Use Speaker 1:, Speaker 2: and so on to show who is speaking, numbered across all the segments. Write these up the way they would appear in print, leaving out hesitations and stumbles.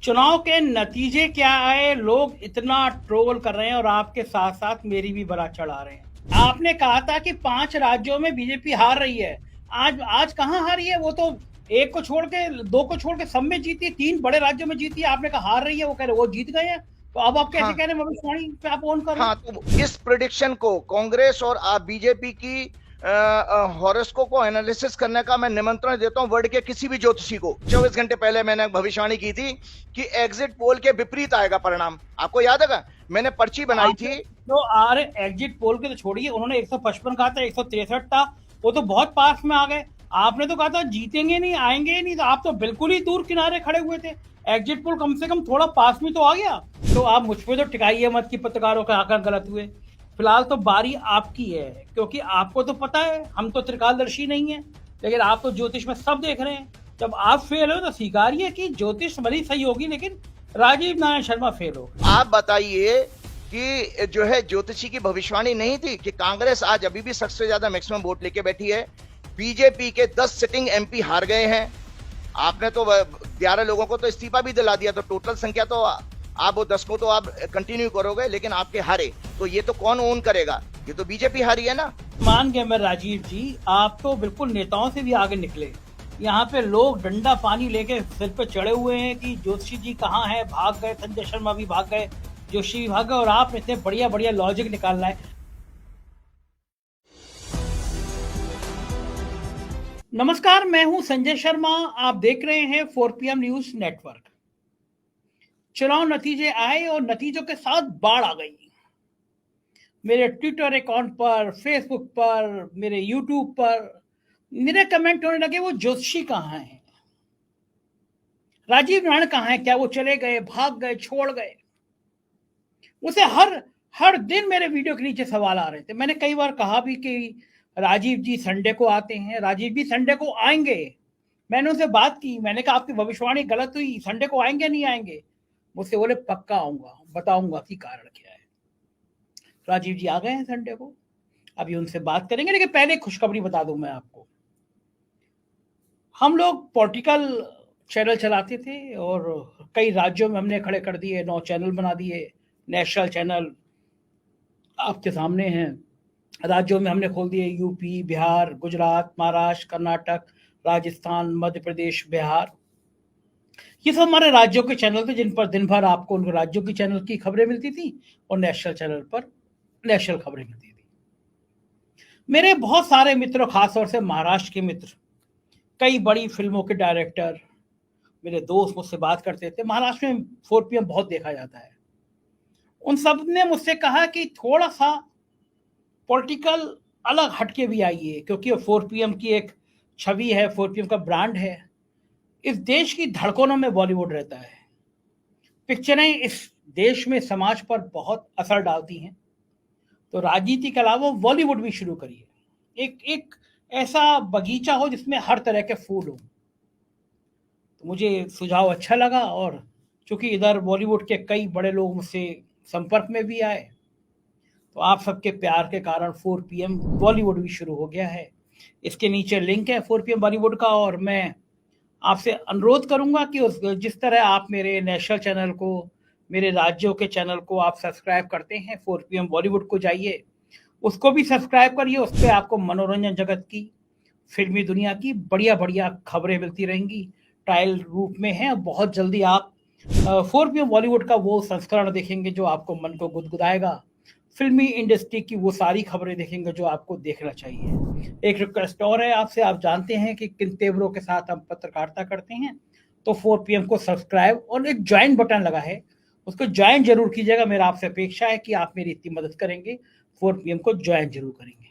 Speaker 1: चुनाव के नतीजे क्या आए, लोग इतना ट्रोल कर रहे हैं और आपके साथ साथ मेरी भी बड़ा चढ़ा रहे हैं। आपने कहा था कि 5 राज्यों में बीजेपी हार रही है। आज आज कहां हारी है? वो तो एक को छोड़ के, दो को छोड़ के सब में जीती, 3 बड़े राज्यों में जीती। आपने कहा हार रही है, वो कह रहे वो जीत गए हैं। तो अब आप कैसे
Speaker 2: हाँ
Speaker 1: कह रहे हैं भविष्यवाणी पे आप ऑन कर रहे
Speaker 2: हाँ,
Speaker 1: हैं?
Speaker 2: तो इस प्रिडिक्शन को कांग्रेस और बीजेपी की हॉरोस्कोप को एनालिसिस करने का मैं निमंत्रण देता हूं वर्ल्ड के किसी भी ज्योतिषी को। 24 घंटे पहले मैंने भविष्यवाणी की थी कि एग्जिट पोल के विपरीत आएगा परिणाम। आपको याद है? मैंने पर्ची बनाई
Speaker 1: आपने
Speaker 2: थी।
Speaker 1: तो अरे एग्जिट पोल के तो छोड़िए, उन्होंने 155 कहा था, 163 था, वो तो बहुत पास में आ गए। आपने तो कहा था जीतेंगे नहीं, आएंगे ही नहीं, तो आप तो बिल्कुल ही दूर किनारे खड़े हुए थे। एग्जिट पोल कम से कम थोड़ा पास में तो आ गया। तो आप मुझ पर तो टिकाइए मत कि पत्रकारों के आंकड़े गलत हुए। फिलहाल तो बारी आपकी है, क्योंकि आपको तो पता है, हम तो त्रिकालदर्शी नहीं है, लेकिन आप तो ज्योतिष में सब देख रहे हैं। जब आप फेल हो तो स्वीकारिए कि ज्योतिष भली सही होगी, लेकिन राजीव नारायण शर्मा फेल हो।
Speaker 2: आप बताइए कि जो है ज्योतिषी की भविष्यवाणी नहीं थी कि कांग्रेस आज अभी भी सबसे ज्यादा मैक्सिमम वोट लेके बैठी है। बीजेपी के 10 सिटिंग एमपी हार गए हैं। आपने तो 11 लोगों को तो इस्तीफा भी दिला दिया, तो टोटल संख्या तो आप वो 10 को तो आप कंटिन्यू करोगे, लेकिन आपके हारे तो ये तो कौन ओन करेगा? ये तो बीजेपी हारी है ना।
Speaker 1: मान गया मैं राजीव जी, आप तो बिल्कुल नेताओं से भी आगे निकले। यहाँ पे लोग डंडा पानी लेके सिर पे चढ़े हुए हैं कि जोशी जी कहाँ हैं, भाग गए, संजय शर्मा भी भाग गए, जोशी भी भाग गए, और आप इतने बढ़िया बढ़िया लॉजिक निकाल रहे हैं। नमस्कार, मैं हूं संजय शर्मा। आप देख रहे हैं 4PM न्यूज नेटवर्क। चुनाव नतीजे आए और नतीजों के साथ बाढ़ आ गई। मेरे ट्विटर अकाउंट पर, फेसबुक पर, मेरे यूट्यूब पर मेरे कमेंट होने लगे, वो जोशी कहाँ हैं, राजीव नारायण कहाँ हैं, क्या वो चले गए, भाग गए, छोड़ गए? उसे हर हर दिन मेरे वीडियो के नीचे सवाल आ रहे थे। मैंने कई बार कहा भी कि राजीव जी संडे को आते हैं, राजीव जी संडे को आएंगे। मैंने उनसे बात की, मैंने कहा आपकी भविष्यवाणी गलत हुई, संडे को आएंगे नहीं आएंगे? मुझसे बोले पक्का आऊंगा, बताऊंगा कि कारण क्या है। राजीव जी आ गए हैं संडे को, अभी उनसे बात करेंगे, लेकिन पहले खुशखबरी बता दूं मैं आपको। हम लोग पॉलिटिकल चैनल चलाते थे और कई राज्यों में हमने खड़े कर दिए, 9 चैनल बना दिए, नेशनल चैनल आपके सामने हैं। राज्यों में हमने खोल दिए यूपी, बिहार, गुजरात, महाराष्ट्र, कर्नाटक, राजस्थान, मध्य प्रदेश, बिहार। ये सब हमारे राज्यों के चैनल थे जिन पर दिन भर आपको उन राज्यों की चैनल की खबरें मिलती थी और नेशनल चैनल पर नेशनल खबरें मिलती थी। मेरे बहुत सारे मित्र, खासतौर से महाराष्ट्र के मित्र, कई बड़ी फिल्मों के डायरेक्टर, मेरे दोस्त मुझसे बात करते थे। महाराष्ट्र में 4PM बहुत देखा जाता है। उन सब ने मुझसे कहा कि थोड़ा सा पॉलिटिकल अलग हटके भी आइए, क्योंकि 4PM की एक छवि है, 4PM का ब्रांड है। इस देश की धड़कनों में बॉलीवुड रहता है। पिक्चरें इस देश में समाज पर बहुत असर डालती हैं, तो राजनीति के अलावा बॉलीवुड भी शुरू करिए। एक एक ऐसा बगीचा हो जिसमें हर तरह के फूल हो। तो मुझे सुझाव अच्छा लगा, और चूंकि इधर बॉलीवुड के कई बड़े लोग मुझसे संपर्क में भी आए, तो आप सबके प्यार के कारण 4PM बॉलीवुड भी शुरू हो गया है। इसके नीचे लिंक है 4PM बॉलीवुड का, और मैं आपसे अनुरोध करूंगा कि जिस तरह आप मेरे नेशनल चैनल को, मेरे राज्यों के चैनल को आप सब्सक्राइब करते हैं, 4PM बॉलीवुड को जाइए, उसको भी सब्सक्राइब करिए। उस पर आपको मनोरंजन जगत की, फिल्मी दुनिया की बढ़िया बढ़िया खबरें मिलती रहेंगी, ट्रायल रूप में है। बहुत जल्दी आप 4PM बॉलीवुड का वो संस्करण देखेंगे जो आपको मन को गुदगुदाएगा। फिल्मी इंडस्ट्री की वो सारी खबरें देखेंगे जो आपको देखना चाहिए। एक रिक्वेस्ट और है आपसे, आप जानते हैं कि किन तेवरों के साथ हम पत्रकारिता करते हैं, तो 4PM को सब्सक्राइब और एक ज्वाइन बटन लगा है, उसको ज्वाइन जरूर कीजिएगा। मेरा आपसे अपेक्षा है कि आप मेरी इतनी मदद करेंगे, 4PM को ज्वाइन जरूर करेंगे।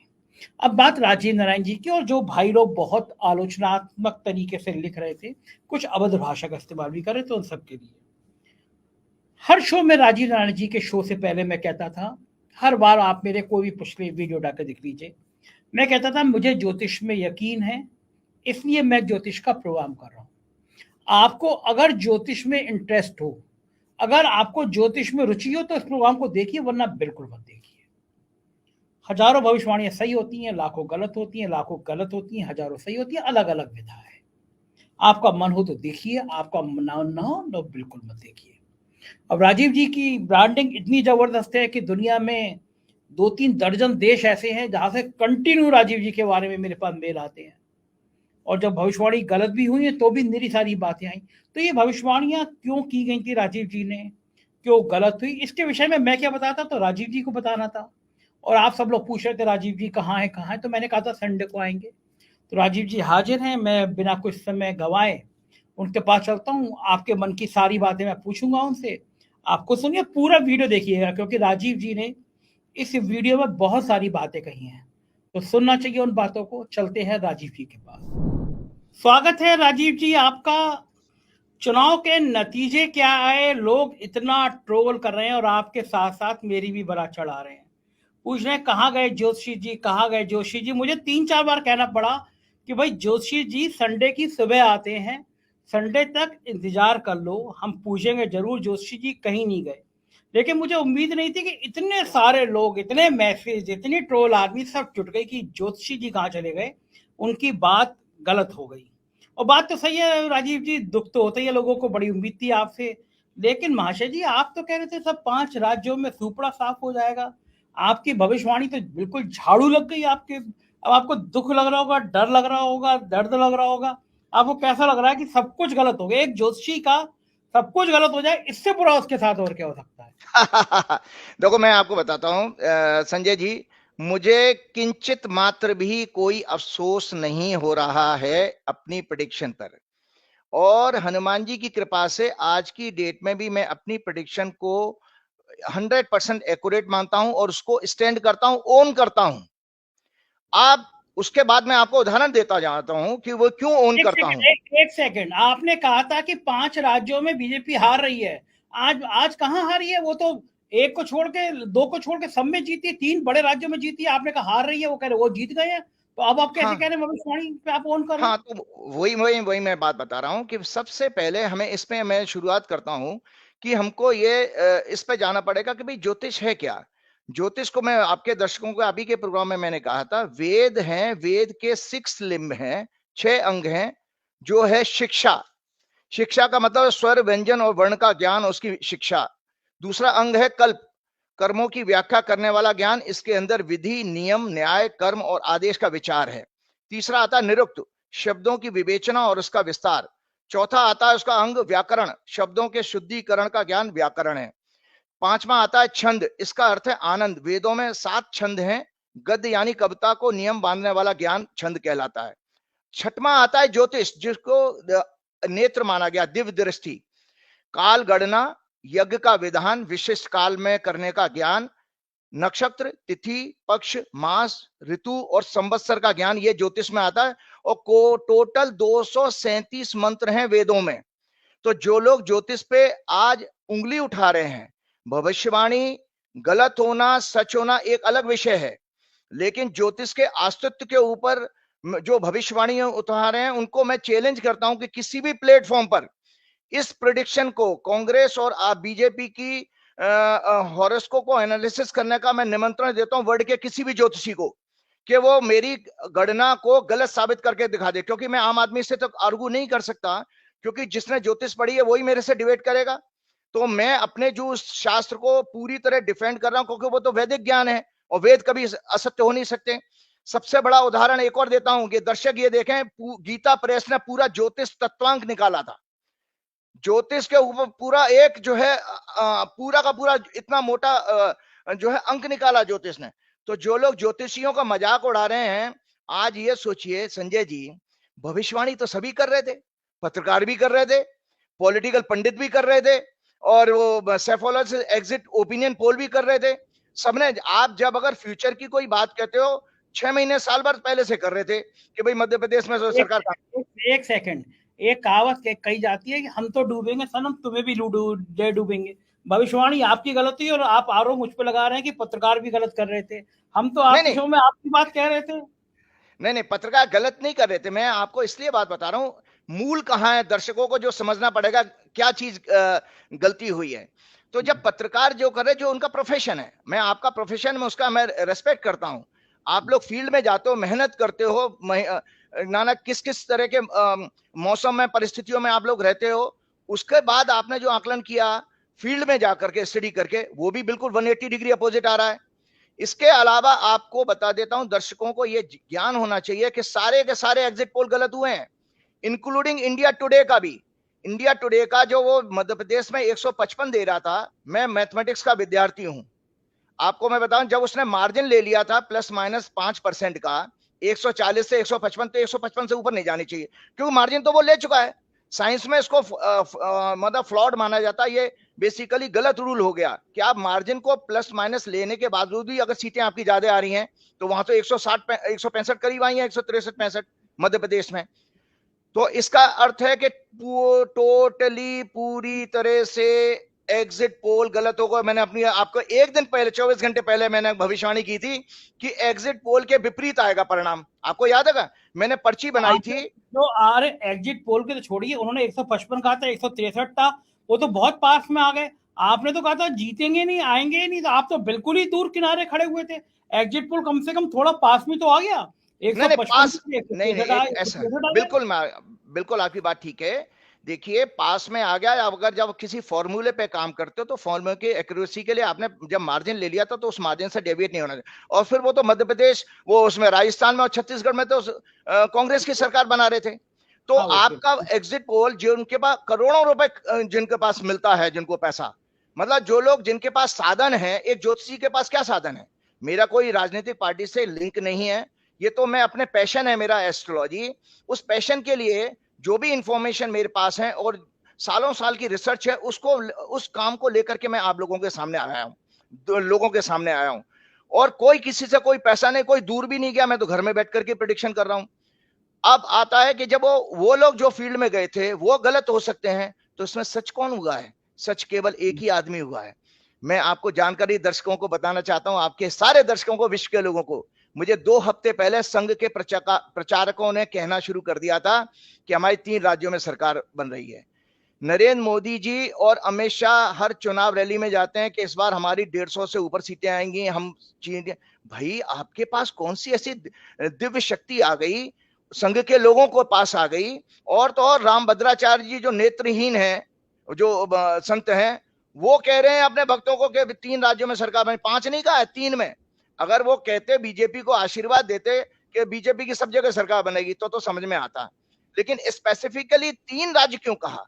Speaker 1: अब बात राजीव नारायण जी की, और जो भाई लोग बहुत आलोचनात्मक तरीके से लिख रहे थे, कुछ अभद्र भाषा का इस्तेमाल भी कर रहे थे, उन सबके लिए हर शो में राजीव नारायण जी के शो से पहले मैं कहता था, हर बार आप मेरे कोई भी पिछले वीडियो डालकर दिख लीजिए, मैं कहता था मुझे ज्योतिष में यकीन है, इसलिए मैं ज्योतिष का प्रोग्राम कर रहा हूं। आपको अगर ज्योतिष में इंटरेस्ट हो, अगर आपको ज्योतिष में रुचि हो, तो इस प्रोग्राम को देखिए, वरना बिल्कुल मत देखिए। हजारों भविष्यवाणियां सही होती हैं, लाखों गलत होती हैं, लाखों गलत होती हैं, हजारों सही होती हैं, अलग अलग विधा है। आपका मन हो तो देखिए, आपका मन ना हो तो बिल्कुल मत देखिए। अब राजीव जी की ब्रांडिंग इतनी जबरदस्त है कि दुनिया में 2-3 दर्जन देश ऐसे हैं जहां से कंटिन्यू राजीव जी के बारे में मेरे पास मेल आते हैं, और जब भविष्यवाणी गलत भी हुई है तो भी निरी सारी बातें आई। तो ये भविष्यवाणियां क्यों की गई थी राजीव जी ने, क्यों गलत हुई, इसके विषय में मैं क्या बताता, तो राजीव जी को बताना था। और आप सब लोग पूछ रहे थे राजीव जी कहाँ है कहाँ है, तो मैंने कहा था संडे को आएंगे। तो राजीव जी हाजिर हैं, मैं बिना कुछ समय गंवाए उनके पास चलता हूँ, आपके मन की सारी बातें मैं पूछूंगा उनसे। आपको सुनिए, पूरा वीडियो देखिएगा, क्योंकि राजीव जी ने इस वीडियो में बहुत सारी बातें कही हैं, तो सुनना चाहिए उन बातों को। चलते हैं राजीव जी के पास। स्वागत है राजीव जी आपका। चुनाव के नतीजे क्या आए, लोग इतना ट्रोल कर रहे हैं और आपके साथ साथ मेरी भी बड़ा चढ़ा रहे हैं, पूछ रहे हैं कहाँ गए जोशी जी, कहाँ गए जोशी जी। मुझे 3-4 बार कहना पड़ा कि भाई जोशी जी संडे की सुबह आते हैं, संडे तक इंतजार कर लो, हम पूछेंगे जरूर, जोशी जी कहीं नहीं गए। लेकिन मुझे उम्मीद नहीं थी कि इतने सारे लोग, इतने मैसेज, इतनी ट्रोल आदमी सब जुट गए कि जोशी जी कहाँ चले गए, उनकी बात गलत हो गई। और बात तो सही है राजीव जी, दुख तो होता ही है, लोगों को बड़ी उम्मीद थी आपसे। लेकिन महाशय जी, आप तो कह रहे थे सब 5 राज्यों में सुपड़ा साफ हो जाएगा, आपकी भविष्यवाणी तो बिल्कुल झाड़ू लग गई आपके। अब आपको दुख लग रहा होगा, डर लग रहा होगा, दर्द लग रहा होगा, आपको कैसा लग रहा है कि सब कुछ गलत हो गया, एक ज्योतिषी का सब कुछ गलत हो जाए, इससे बुरा उसके साथ और क्या हो सकता है।
Speaker 2: देखो मैं आपको बताता हूं संजय जी, मुझे किंचित मात्र भी कोई अफसोस नहीं हो रहा है अपनी प्रेडिक्शन पर। और हनुमान जी की कृपा से आज की डेट में भी मैं अपनी प्रेडिक्शन को 100% एक्यूरेट मानता हूं और उसको स्टैंड करता हूं, ओन करता हूं। आप उसके बाद मैं आपको उदाहरण देता जाता हूं कि वो क्यों ओन
Speaker 1: एक
Speaker 2: करता
Speaker 1: सेकंड,
Speaker 2: हूं।
Speaker 1: एक सेकंड, आपने कहा था कि 5 राज्यों में बीजेपी हार रही है। आज आज कहां हारी है, वो तो एक को छोड़ के, 2 को छोड़ के सब में जीती, 3 बड़े राज्यों में जीती, आपने कहा हार रही है, वो कह रहे वो जीत गए हैं। तो अब आप कैसे
Speaker 2: हाँ
Speaker 1: कह रहे हैं भविष्यवाणी पे आप ऑन कर रहे
Speaker 2: हाँ,
Speaker 1: हैं।
Speaker 2: तो वही वही वही मैं बात बता रहा हूँ कि सबसे पहले हमें इसमें मैं शुरुआत करता हूँ कि हमको ये इस पे जाना पड़ेगा कि भाई ज्योतिष है क्या। ज्योतिष को मैं आपके दर्शकों को अभी के प्रोग्राम में मैंने कहा था, वेद हैं, वेद के 6 लिम्ब हैं, 6 अंग हैं, जो है शिक्षा। शिक्षा का मतलब स्वर व्यंजन और वर्ण का ज्ञान, उसकी शिक्षा। दूसरा अंग है कल्प, कर्मों की व्याख्या करने वाला ज्ञान, इसके अंदर विधि, नियम, न्याय, कर्म और आदेश का विचार है। तीसरा आता है निरुक्त, शब्दों की विवेचना और उसका विस्तार। चौथा आता है उसका अंग व्याकरण, शब्दों के शुद्धिकरण का ज्ञान व्याकरण है। पांचवा आता है छंद, इसका अर्थ है आनंद। वेदों में 7 छंद हैं, गद्य यानी कविता को नियम बांधने वाला ज्ञान छंद कहलाता है। छठवां आता है ज्योतिष, जिसको नेत्र माना गया, दिव्य दृष्टि, काल गणना, यज्ञ का विधान, विशिष्ट काल में करने का ज्ञान, नक्षत्र, तिथि, पक्ष, मास, ऋतु और संवत्सर का ज्ञान, ये ज्योतिष में आता है। और को टोटल 237 मंत्र हैं वेदों में। तो जो लोग ज्योतिष पे आज उंगली उठा रहे हैं, भविष्यवाणी गलत होना सच होना एक अलग विषय है, लेकिन ज्योतिष के अस्तित्व के ऊपर जो भविष्यवाणी उठा रहे हैं, उनको मैं चैलेंज करता हूं कि किसी भी प्लेटफॉर्म पर इस प्रिडिक्शन को कांग्रेस और बीजेपी की हॉरोस्कोप को एनालिसिस करने का मैं निमंत्रण देता हूं वर्ल्ड के किसी भी ज्योतिषी को, कि वो मेरी गणना को गलत साबित करके दिखा दे। क्योंकि मैं आम आदमी से तो आर्गू नहीं कर सकता, क्योंकि जिसने ज्योतिष पढ़ी है वही मेरे से डिबेट करेगा। तो मैं अपने जो शास्त्र को पूरी तरह डिफेंड कर रहा हूं, क्योंकि वो तो वैदिक ज्ञान है और वेद कभी असत्य हो नहीं सकते। सबसे बड़ा उदाहरण एक और देता हूं कि दर्शक ये देखें, गीता प्रेस ने पूरा ज्योतिष तत्वांक निकाला था। ज्योतिष के ऊपर पूरा एक जो है पूरा का पूरा इतना मोटा जो है अंक निकाला ज्योतिष ने। तो जो लोग ज्योतिषियों का मजाक उड़ा रहे हैं, आज ये सोचिए संजय जी, भविष्यवाणी तो सभी कर रहे थे, पत्रकार भी कर रहे थे, पॉलिटिकल पंडित भी कर रहे थे, और वो सेफोलॉजी एग्जिट ओपिनियन पोल भी कर रहे थे, सबने। आप जब अगर फ्यूचर की कोई बात कहते हो, 6 महीने साल भर पहले से कर रहे थे कि भाई मध्य प्रदेश में सरकार का।
Speaker 1: एक सेकंड, एक कहावत कही जाती है कि हम तो डूबेंगे सनम, तुम्हें भी डूबेंगे। भविष्यवाणी आपकी गलत हुई और आप आरोप मुझ पे लगा रहे हैं कि पत्रकार भी गलत कर रहे थे। हम तो
Speaker 2: नहीं
Speaker 1: आपके
Speaker 2: नहीं
Speaker 1: शो में आपकी बात कह रहे थे।
Speaker 2: नहीं नहीं, पत्रकार गलत नहीं कर रहे थे, मैं आपको इसलिए बात बता रहा हूं, मूल कहां है, दर्शकों को जो समझना पड़ेगा क्या चीज गलती हुई है। तो जब पत्रकार जो कर रहे, जो उनका प्रोफेशन है, मैं आपका प्रोफेशन में उसका मैं रेस्पेक्ट करता हूं। आप लोग फील्ड में जाते हो, मेहनत करते हो, नाना किस किस तरह के मौसम में, परिस्थितियों में आप लोग रहते हो, उसके बाद आपने जो आकलन किया फील्ड में जाकर के स्टडी करके, वो भी बिल्कुल 180 डिग्री अपोजिट आ रहा है। इसके अलावा आपको बता देता हूं, दर्शकों को यह ज्ञान होना चाहिए कि सारे के सारे एग्जिट पोल गलत हुए हैं, इंक्लूडिंग इंडिया टुडे का भी। इंडिया टुडे का जो वो मध्य प्रदेश में 155 दे रहा था, मैं मैथमेटिक्स का विद्यार्थी हूं, आपको मैं बताऊं, जब उसने मार्जिन ले लिया था ±5% का, 140 से 155, तो 155 से ऊपर नहीं जानी चाहिए, क्योंकि मार्जिन तो वो ले चुका है। साइंस में इसको मतलब फ्लॉड माना जाता है। ये बेसिकली गलत रूल हो गया कि आप मार्जिन को प्लस माइनस लेने के बावजूद भी अगर सीटें आपकी ज्यादा आ रही हैं, तो वहां तो 160 165 करीब आई हैं, 163-65 मध्य प्रदेश में। तो इसका अर्थ है कि टोटली पूरी तरह से एग्जिट पोल गलत होगा। मैंने अपनी आपको एक दिन पहले, 24 घंटे पहले मैंने भविष्यवाणी की थी कि एग्जिट पोल के विपरीत आएगा परिणाम। आपको याद है, मैंने पर्ची बनाई थी।
Speaker 1: जो एग्जिट पोल के तो छोड़िए, उन्होंने 155 कहा था, 163 था, वो तो बहुत पास में आ गए। आपने तो कहा था जीतेंगे नहीं, आएंगे ही नहीं, तो आप तो बिल्कुल ही दूर किनारे खड़े हुए थे। एग्जिट पोल कम से कम थोड़ा पास में तो आ गया।
Speaker 2: नहीं, पास नहीं, ऐसा बिल्कुल आपकी बात ठीक है। देखिए, पास में आ गया। अगर जब किसी फॉर्मूले पे काम करते हो तो फॉर्मूले की एक्यूरेसी के लिए आपने जब मार्जिन ले लिया था तो उस मार्जिन से डेविएट नहीं होना चाहिए। और फिर वो तो मध्य प्रदेश, वो उसमें राजस्थान में और छत्तीसगढ़ में तो कांग्रेस की सरकार बना रहे थे। तो आपका एग्जिट पोल, जो उनके पास करोड़ों रुपए जिनके पास मिलता है, जिनको पैसा, मतलब जो लोग जिनके पास साधन है, एक ज्योतिषी के पास क्या साधन है? मेरा कोई राजनीतिक पार्टी से लिंक नहीं है, ये तो मैं अपने पैशन है मेरा एस्ट्रोलॉजी। उस पैशन के लिए जो भी इंफॉर्मेशन मेरे पास है और सालों साल की रिसर्च है, उसको, उस काम को लेकर के मैं आप लोगों के सामने आया हूं, लोगों के सामने आया हूं। और कोई किसी से कोई पैसा नहीं, कोई दूर भी नहीं गया, मैं तो घर में बैठ करके प्रेडिक्शन कर रहा हूं। अब आता है कि जब वो लोग जो फील्ड में गए थे वो गलत हो सकते हैं, तो इसमें सच कौन हुआ है? सच केवल एक ही आदमी हुआ है। मैं आपको जानकारी दर्शकों को बताना चाहता हूं, आपके सारे दर्शकों को, विश्व के लोगों को। मुझे 2 हफ्ते पहले संघ के प्रचारकों ने कहना शुरू कर दिया था कि हमारी 3 राज्यों में सरकार बन रही है। नरेंद्र मोदी जी और अमित शाह हर चुनाव रैली में जाते हैं कि इस बार हमारी 150 से ऊपर सीटें आएंगी, हम भाई आपके पास कौन सी ऐसी दिव्य शक्ति आ गई, संघ के लोगों को पास आ गई? और तो और रामभद्राचार्य जी जो नेत्रहीन है, जो संत हैं, वो कह रहे हैं अपने भक्तों को कि 3 राज्यों में सरकार बनी। 5 नहीं कहा है, 3 में। अगर वो कहते, बीजेपी को आशीर्वाद देते कि बीजेपी की सब जगह सरकार बनेगी, तो समझ में आता। लेकिन स्पेसिफिकली 3 राज्य क्यों कहा?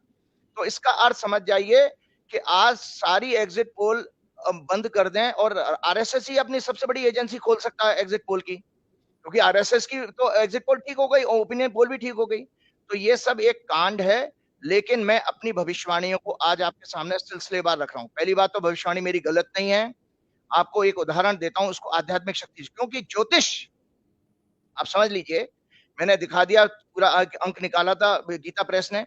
Speaker 2: तो इसका अर्थ समझ जाइए कि आज सारी एग्जिट पोल बंद कर दें, और आरएसएस ही अपनी सबसे बड़ी एजेंसी खोल सकता है एग्जिट पोल की, क्योंकि आरएसएस की तो एग्जिट पोल ठीक हो गई, ओपिनियन पोल भी ठीक हो गई। तो ये सब एक कांड है। लेकिन मैं अपनी भविष्यवाणियों को आज आपके सामने सिलसिलेवार रख रहा हूं। पहली बात तो भविष्यवाणी मेरी गलत नहीं है। आपको एक उदाहरण देता हूं, उसको आध्यात्मिक शक्ति, क्योंकि ज्योतिष, आप समझ लीजिए, मैंने दिखा दिया, पूरा अंक निकाला था गीता प्रेस ने।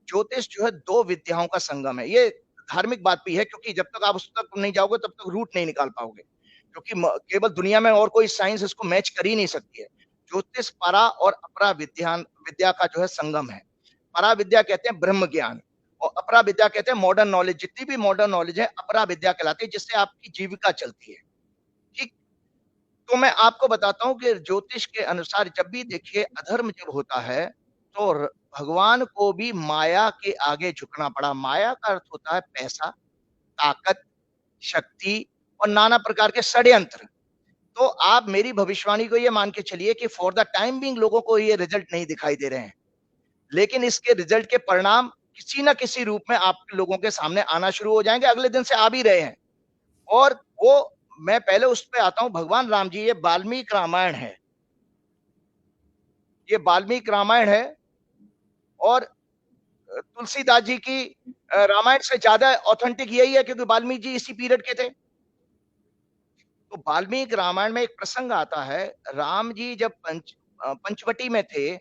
Speaker 2: ज्योतिष जो है 2 विद्याओं का संगम है। ये धार्मिक बात भी है, क्योंकि जब तक आप उस तक नहीं जाओगे तब तक रूट नहीं निकाल पाओगे, क्योंकि केवल दुनिया में और कोई साइंस इसको मैच कर ही नहीं सकती है। ज्योतिष परा और अपरा विद्या का जो है संगम है। परा विद्या कहते हैं ब्रह्म ज्ञान, और अपरा विद्या कहते हैं मॉडर्न नॉलेज। जितनी भी मॉडर्न नॉलेज है अपरा विद्या कहलाती है, जिससे आपकी जीविका चलती है। ठीक, तो मैं आपको बताता हूं कि ज्योतिष के अनुसार जब भी देखिए अधर्म जब होता है, तो भगवान को भी माया के आगे झुकना पड़ा। माया का अर्थ होता है पैसा, ताकत, शक्ति और नाना प्रकार के षड्यंत्र। तो आप मेरी भविष्यवाणी को ये मान के चलिए कि फॉर द टाइम बीइंग लोगों को ये रिजल्ट नहीं दिखाई दे रहे हैं, लेकिन इसके रिजल्ट के परिणाम किसी ना किसी रूप में आप लोगों के सामने आना शुरू हो जाएंगे। अगले दिन से आ भी रहे हैं। और वो, मैं पहले उस पे आता हूं, भगवान राम जी, ये वाल्मीकि रामायण है, ये वाल्मीकि रामायण है। और तुलसीदास जी की रामायण से ज्यादा ऑथेंटिक यही है, क्योंकि वाल्मीकि जी इसी पीरियड के थे। तो वाल्मीकि रामायण में एक प्रसंग आता है, राम जी जब पंचवटी में थे,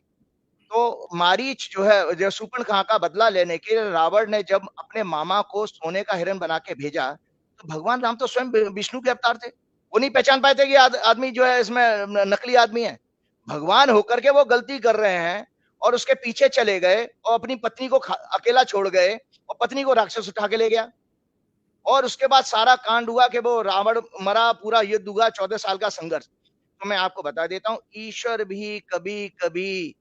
Speaker 2: तो मारीच जो है, जो शूर्पणखा का बदला लेने के लिए रावण ने जब अपने मामा को सोने का हिरण बना के भेजा, तो भगवान राम तो स्वयं विष्णु के अवतार थे, वो नहीं पहचान पाए थे कि आदमी जो है इसमें नकली आदमी है। भगवान होकर के वो गलती कर रहे हैं और उसके पीछे चले गए और अपनी पत्नी को अकेला छोड़ गए, और पत्नी को राक्षस उठा के ले गया। और उसके बाद सारा कांड हुआ कि वो रावण मरा, पूरा युद्ध हुआ, 14 साल का संघर्ष। तो मैं आपको बता देता हूं, ईश्वर भी कभी कभी,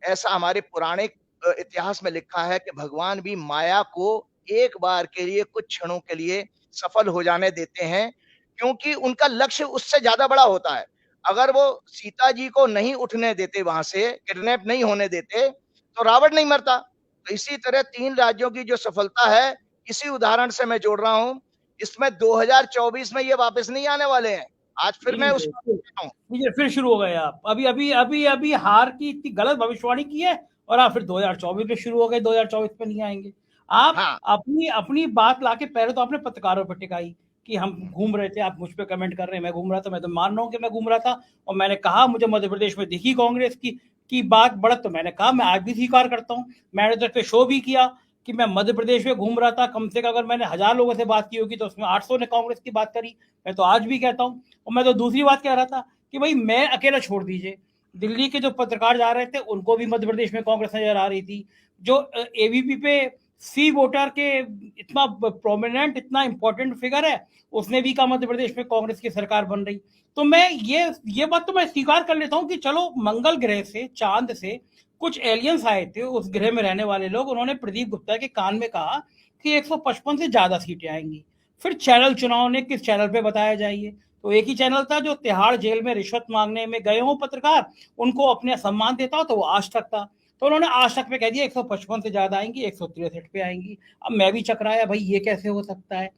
Speaker 2: ऐसा हमारे पुराने इतिहास में लिखा है कि भगवान भी माया को एक बार के लिए, कुछ क्षणों के लिए सफल हो जाने देते हैं, क्योंकि उनका लक्ष्य उससे ज्यादा बड़ा होता है। अगर वो सीता जी को नहीं उठने देते, वहां से किडनैप नहीं होने देते, तो रावण नहीं मरता। तो इसी तरह 3 राज्यों की जो सफलता है, इसी उदाहरण से मैं जोड़ रहा हूं। इसमें 2024 में ये वापस नहीं आने वाले हैं। आज फिर मैं उस
Speaker 1: फिर शुरू हो गए आप। अभी अभी अभी अभी हार की इतनी गलत भविष्यवाणी की है और आप फिर 2024 में शुरू हो गए, 2024 में नहीं आएंगे आप।
Speaker 2: हाँ
Speaker 1: अपनी अपनी बात लाके पहले तो आपने पत्रकारों पर टिकाई कि हम घूम रहे थे, आप मुझ पे कमेंट कर रहे हैं, मैं घूम रहा था, मैं तो मान रहा हूँ कि मैं घूम रहा था। और मैंने कहा मुझे मध्य प्रदेश में दिखी कांग्रेस की बात बढ़त, तो मैंने कहा मैं आज भी स्वीकार करता हूँ। मैंने तो पे शो भी किया कि मैं मध्य प्रदेश में घूम रहा था। कम से कम अगर मैंने 1000 लोगों से बात की होगी तो उसमें 800 ने कांग्रेस की बात करी। मैं तो आज भी कहता हूँ। और मैं तो दूसरी बात कह रहा था कि भाई मैं अकेला छोड़ दीजिए, दिल्ली के जो पत्रकार जा रहे थे उनको भी मध्य प्रदेश में कांग्रेस नजर आ रही थी। जो एबीपी पे सी वोटर के इतना प्रोमिनेंट, इतना इंपॉर्टेंट फिगर है, उसने भी कहा मध्य प्रदेश में कांग्रेस की सरकार बन रही। तो मैं ये बात तो मैं स्वीकार कर लेता हूँ कि चलो मंगल ग्रह से, चांद से कुछ एलियंस आए थे, उस ग्रह में रहने वाले लोग, उन्होंने प्रदीप गुप्ता के कान में कहा कि 155 से ज्यादा सीटें आएंगी। फिर चैनल चुनाव ने किस चैनल पे बताया जाइए, तो एक ही चैनल था जो तिहाड़ जेल में रिश्वत मांगने में गए हों पत्रकार, उनको अपने सम्मान देता हो, तो वो आज तक था। तो उन्होंने आज तक पे कह दिया 155 से ज्यादा आएंगी, 163 पे आएंगी। अब मैं भी चकराया, भाई ये कैसे हो सकता है।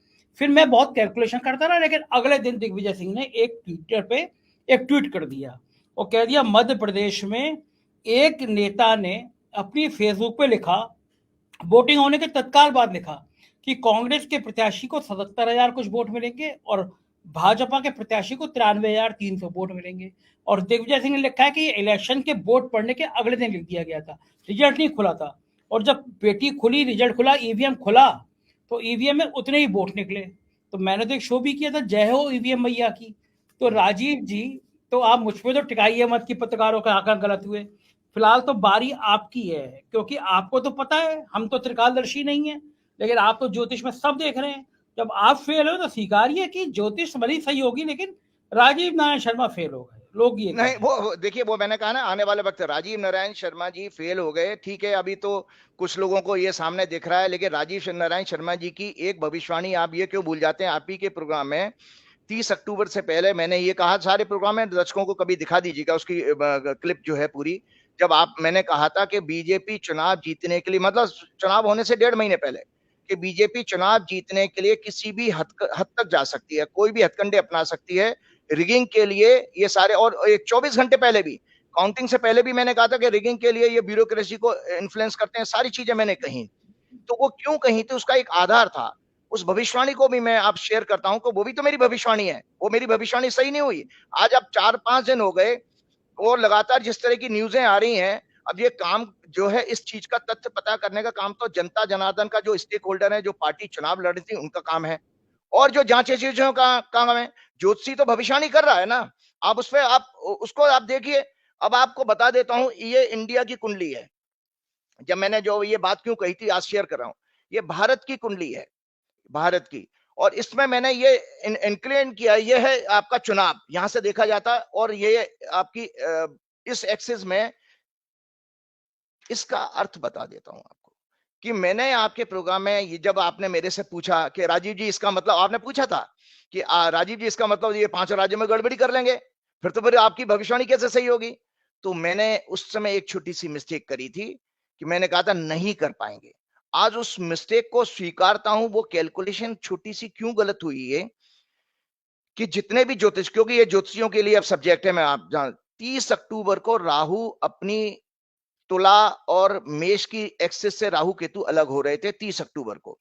Speaker 1: फिर मैं बहुत कैलकुलेशन करता रहा, लेकिन अगले दिन दिग्विजय सिंह ने एक ट्विटर पे एक ट्वीट कर दिया और कह दिया मध्य प्रदेश में एक नेता ने अपनी फेसबुक पे लिखा, वोटिंग होने के तत्काल बाद लिखा कि कांग्रेस के प्रत्याशी को 77,000 कुछ वोट मिलेंगे और भाजपा के प्रत्याशी को 93,300 वोट मिलेंगे। और दिग्विजय सिंह ने लिखा है कि इलेक्शन के वोट पड़ने के अगले दिन लिख दिया गया था, रिजल्ट नहीं खुला था। और जब पेटी खुली, रिजल्ट खुला, ईवीएम खुला, तो ईवीएम में उतने ही वोट निकले। तो मैंने तो एक शो भी किया था, जय हो ईवीएम मैया की। तो राजीव जी, तो आप मुझ पर तो टिकाइए मत कि पत्रकारों का आंकड़ा गलत हुए। फिलहाल तो बारी आपकी है, क्योंकि आपको तो पता है, हम तो त्रिकालदर्शी नहीं है, लेकिन आप तो ज्योतिष में सब देख रहे हैं। जब आप फेल हो तो स्वीकारिए कि ज्योतिष भली सही होगी, लेकिन राजीव नारायण शर्मा फेल हो गए, लोग ये कह
Speaker 2: नहीं,
Speaker 1: रहे हैं।
Speaker 2: वो देखिए, वो मैंने कहा ना, आने वाले वक्त राजीव नारायण शर्मा जी फेल हो गए, ठीक है। अभी तो कुछ लोगों को ये सामने दिख रहा है, लेकिन राजीव नारायण शर्मा जी की एक भविष्यवाणी आप ये क्यों भूल जाते हैं। आप ही के प्रोग्राम में 30 अक्टूबर से पहले मैंने ये कहा, सारे प्रोग्राम में दर्शकों को कभी दिखा दीजिएगा उसकी क्लिप जो है पूरी। जब मैंने कहा था कि बीजेपी चुनाव जीतने के लिए, मतलब चुनाव होने से 1.5 महीने पहले, कि बीजेपी चुनाव जीतने के लिए किसी भी हद तक जा सकती है, कोई भी हथकंडे अपना सकती है रिगिंग के लिए। ये सारे, और 24 घंटे पहले भी, काउंटिंग से पहले भी मैंने कहा था कि रिगिंग के लिए ये ब्यूरोक्रेसी को इन्फ्लुएंस करते हैं, सारी चीजें मैंने कही। तो वो क्यों कही थी, उसका एक आधार था। उस भविष्यवाणी को भी मैं आप शेयर करता हूं कि वो भी तो मेरी भविष्यवाणी है, वो मेरी भविष्यवाणी सही नहीं हुई। आज अब 4-5 दिन हो गए और लगातार जिस तरह की न्यूज़ें आ रही हैं, अब ये काम जो है, इस चीज का तथ्य पता करने का काम तो जनता जनार्दन का, जो स्टेक होल्डर है, जो पार्टी चुनाव लड़ रही थी, उनका काम है। और जो जांचे चीजों का काम है, ज्योतिषी तो भविष्यवाणी कर रहा है ना, आप उस पर आप उसको आप देखिए। अब आपको बता देता हूं, ये इंडिया की कुंडली है। जब मैंने जो ये बात क्यों कही थी, आज शेयर कर रहा हूं। ये भारत की कुंडली है, भारत की। और इसमें मैंने ये इंक्लूड किया, ये है आपका चुनाव, यहां से देखा जाता है। और ये आपकी इस एक्सिस में, इसका अर्थ बता देता हूं आपको, कि मैंने आपके प्रोग्राम में, ये जब आपने मेरे से पूछा कि राजीव जी इसका मतलब, आपने पूछा था कि राजीव जी इसका मतलब ये 5 राज्यों में गड़बड़ी कर लेंगे, फिर आपकी भविष्यवाणी कैसे सही होगी। तो मैंने उस समय एक छोटी सी मिस्टेक करी थी, कि मैंने कहा था नहीं कर पाएंगे। आज उस मिस्टेक को स्वीकारता हूं। वो कैलकुलेशन छोटी सी क्यों गलत हुई है, कि जितने भी ज्योतिष, क्योंकि ये ज्योतिषियों के लिए अब सब्जेक्ट है, मैं आप जान, 30 अक्टूबर को राहु अपनी तुला और मेष की एक्सिस से राहु केतु अलग हो रहे थे 30 अक्टूबर को।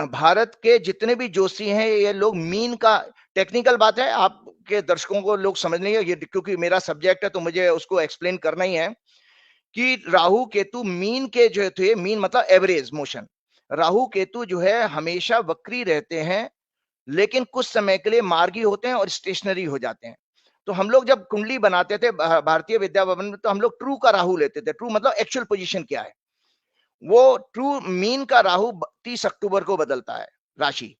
Speaker 2: भारत के जितने भी जोशी हैं, ये लोग मीन का, टेक्निकल बात है, आपके दर्शकों को लोग समझ नहीं है ये, क्योंकि मेरा सब्जेक्ट है तो मुझे उसको एक्सप्लेन करना ही है, कि राहु केतु मीन के जो थे, मीन मतलब एवरेज मोशन, राहु केतु जो है हमेशा वक्री रहते हैं, लेकिन कुछ समय के लिए मार्गी होते हैं और स्टेशनरी हो जाते हैं। तो हम लोग जब कुंडली बनाते थे भारतीय विद्या भवन में, तो हम लोग ट्रू का राहु लेते थे। ट्रू मतलब एक्चुअल पोजीशन क्या है। वो ट्रू मीन का राहु 30 अक्टूबर को बदलता है राशि,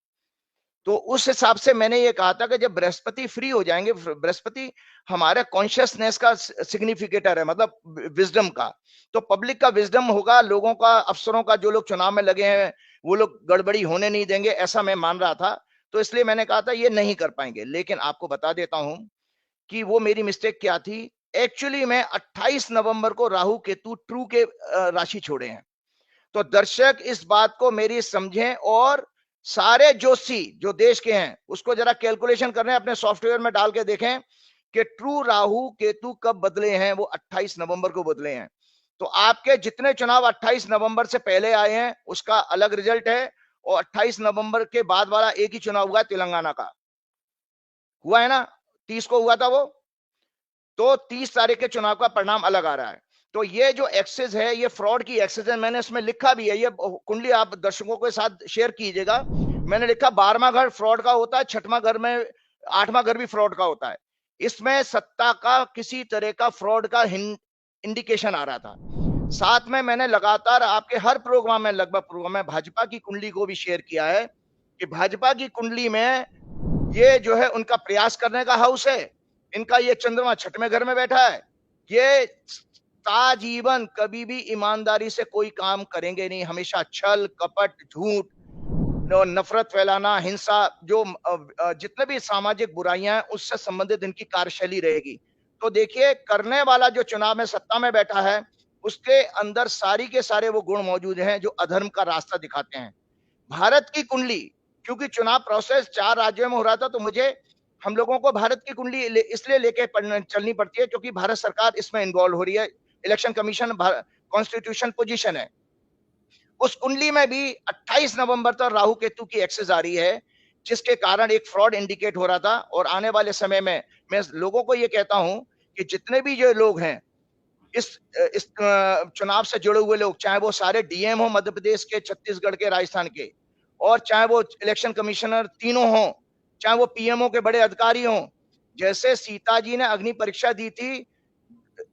Speaker 2: तो उस हिसाब से मैंने ये कहा था कि जब बृहस्पति फ्री हो जाएंगे, बृहस्पति हमारे कॉन्शियसनेस का सिग्निफिकेटर है, मतलब विजडम का, तो पब्लिक का विजडम होगा, लोगों का, अफसरों का, जो लोग चुनाव में लगे हैं वो लोग गड़बड़ी होने नहीं देंगे, ऐसा मैं मान रहा था। तो इसलिए मैंने कहा था ये नहीं कर पाएंगे। लेकिन आपको बता देता हूं कि वो मेरी मिस्टेक क्या थी। एक्चुअली मैं 28 नवंबर को राहु केतु ट्रू के राशि छोड़े हैं। तो दर्शक इस बात को मेरी समझें, और सारे जोशी जो देश के हैं उसको जरा कैलकुलेशन कर रहे हैं, अपने सॉफ्टवेयर में डाल के देखें कि ट्रू राहु केतु कब बदले हैं। वो 28 नवंबर को बदले हैं। तो आपके जितने चुनाव 28 नवंबर से पहले आए हैं उसका अलग रिजल्ट है, और 28 नवंबर के बाद वाला एक ही चुनाव हुआ तेलंगाना का, हुआ है ना, 30 को हुआ था वो, तो 30 तारीख के चुनाव का परिणाम अलग आ रहा है। तो ये जो एक्सेस है ये फ्रॉड की एक्सेस है, मैंने इसमें लिखा भी है, ये कुंडली आप दर्शकों के साथ शेयर कीजिएगा। मैंने लिखा 12वां घर फ्रॉड का होता है, 6वां घर में, 8वां घर भी फ्रॉड का होता है। इसमें सत्ता का किसी तरह का फ्रॉड का इंडिकेशन आ रहा था। साथ में मैंने लगातार आपके हर प्रोग्राम में, लगभग प्रोग्राम में, भाजपा की कुंडली को भी शेयर किया है कि भाजपा की कुंडली में ये जो है उनका प्रयास करने का हाउस है, इनका ये चंद्रमा 6वें घर में बैठा है, ये ताजीवन कभी भी ईमानदारी से कोई काम करेंगे नहीं, हमेशा छल कपट झूठ, नफरत फैलाना, हिंसा, जो जितने भी सामाजिक बुराइयां हैं उससे संबंधित इनकी कार्यशैली रहेगी। तो देखिए, करने वाला जो चुनाव में सत्ता में बैठा है उसके अंदर सारी के सारे वो गुण मौजूद हैं जो अधर्म का रास्ता दिखाते हैं। भारत की कुंडली, क्योंकि चुनाव प्रोसेस 4 राज्यों में हो रहा था, तो मुझे, हम लोगों को भारत की कुंडली इसलिए लेके चलनी पड़ती है क्योंकि भारत सरकार इसमें इन्वॉल्व हो रही है, इलेक्शन कमीशन कॉन्स्टिट्यूशन पोजीशन है। उस कुंडली में भी 28 नवंबर तक राहु केतु की एक्सेस आ रही है, जिसके कारण एक फ्रॉड इंडिकेट हो रहा था। और आने वाले समय में मैं लोगों को ये कहता हूं कि जितने भी जो लोग हैं इस चुनाव से जुड़े हुए लोग, चाहे वो सारे डीएम हो मध्य प्रदेश के, छत्तीसगढ़ के, राजस्थान के, और चाहे वो इलेक्शन कमिश्नर तीनों हो, चाहे वो पीएमओ के बड़े अधिकारी हों, जैसे सीता जी ने अग्नि परीक्षा दी थी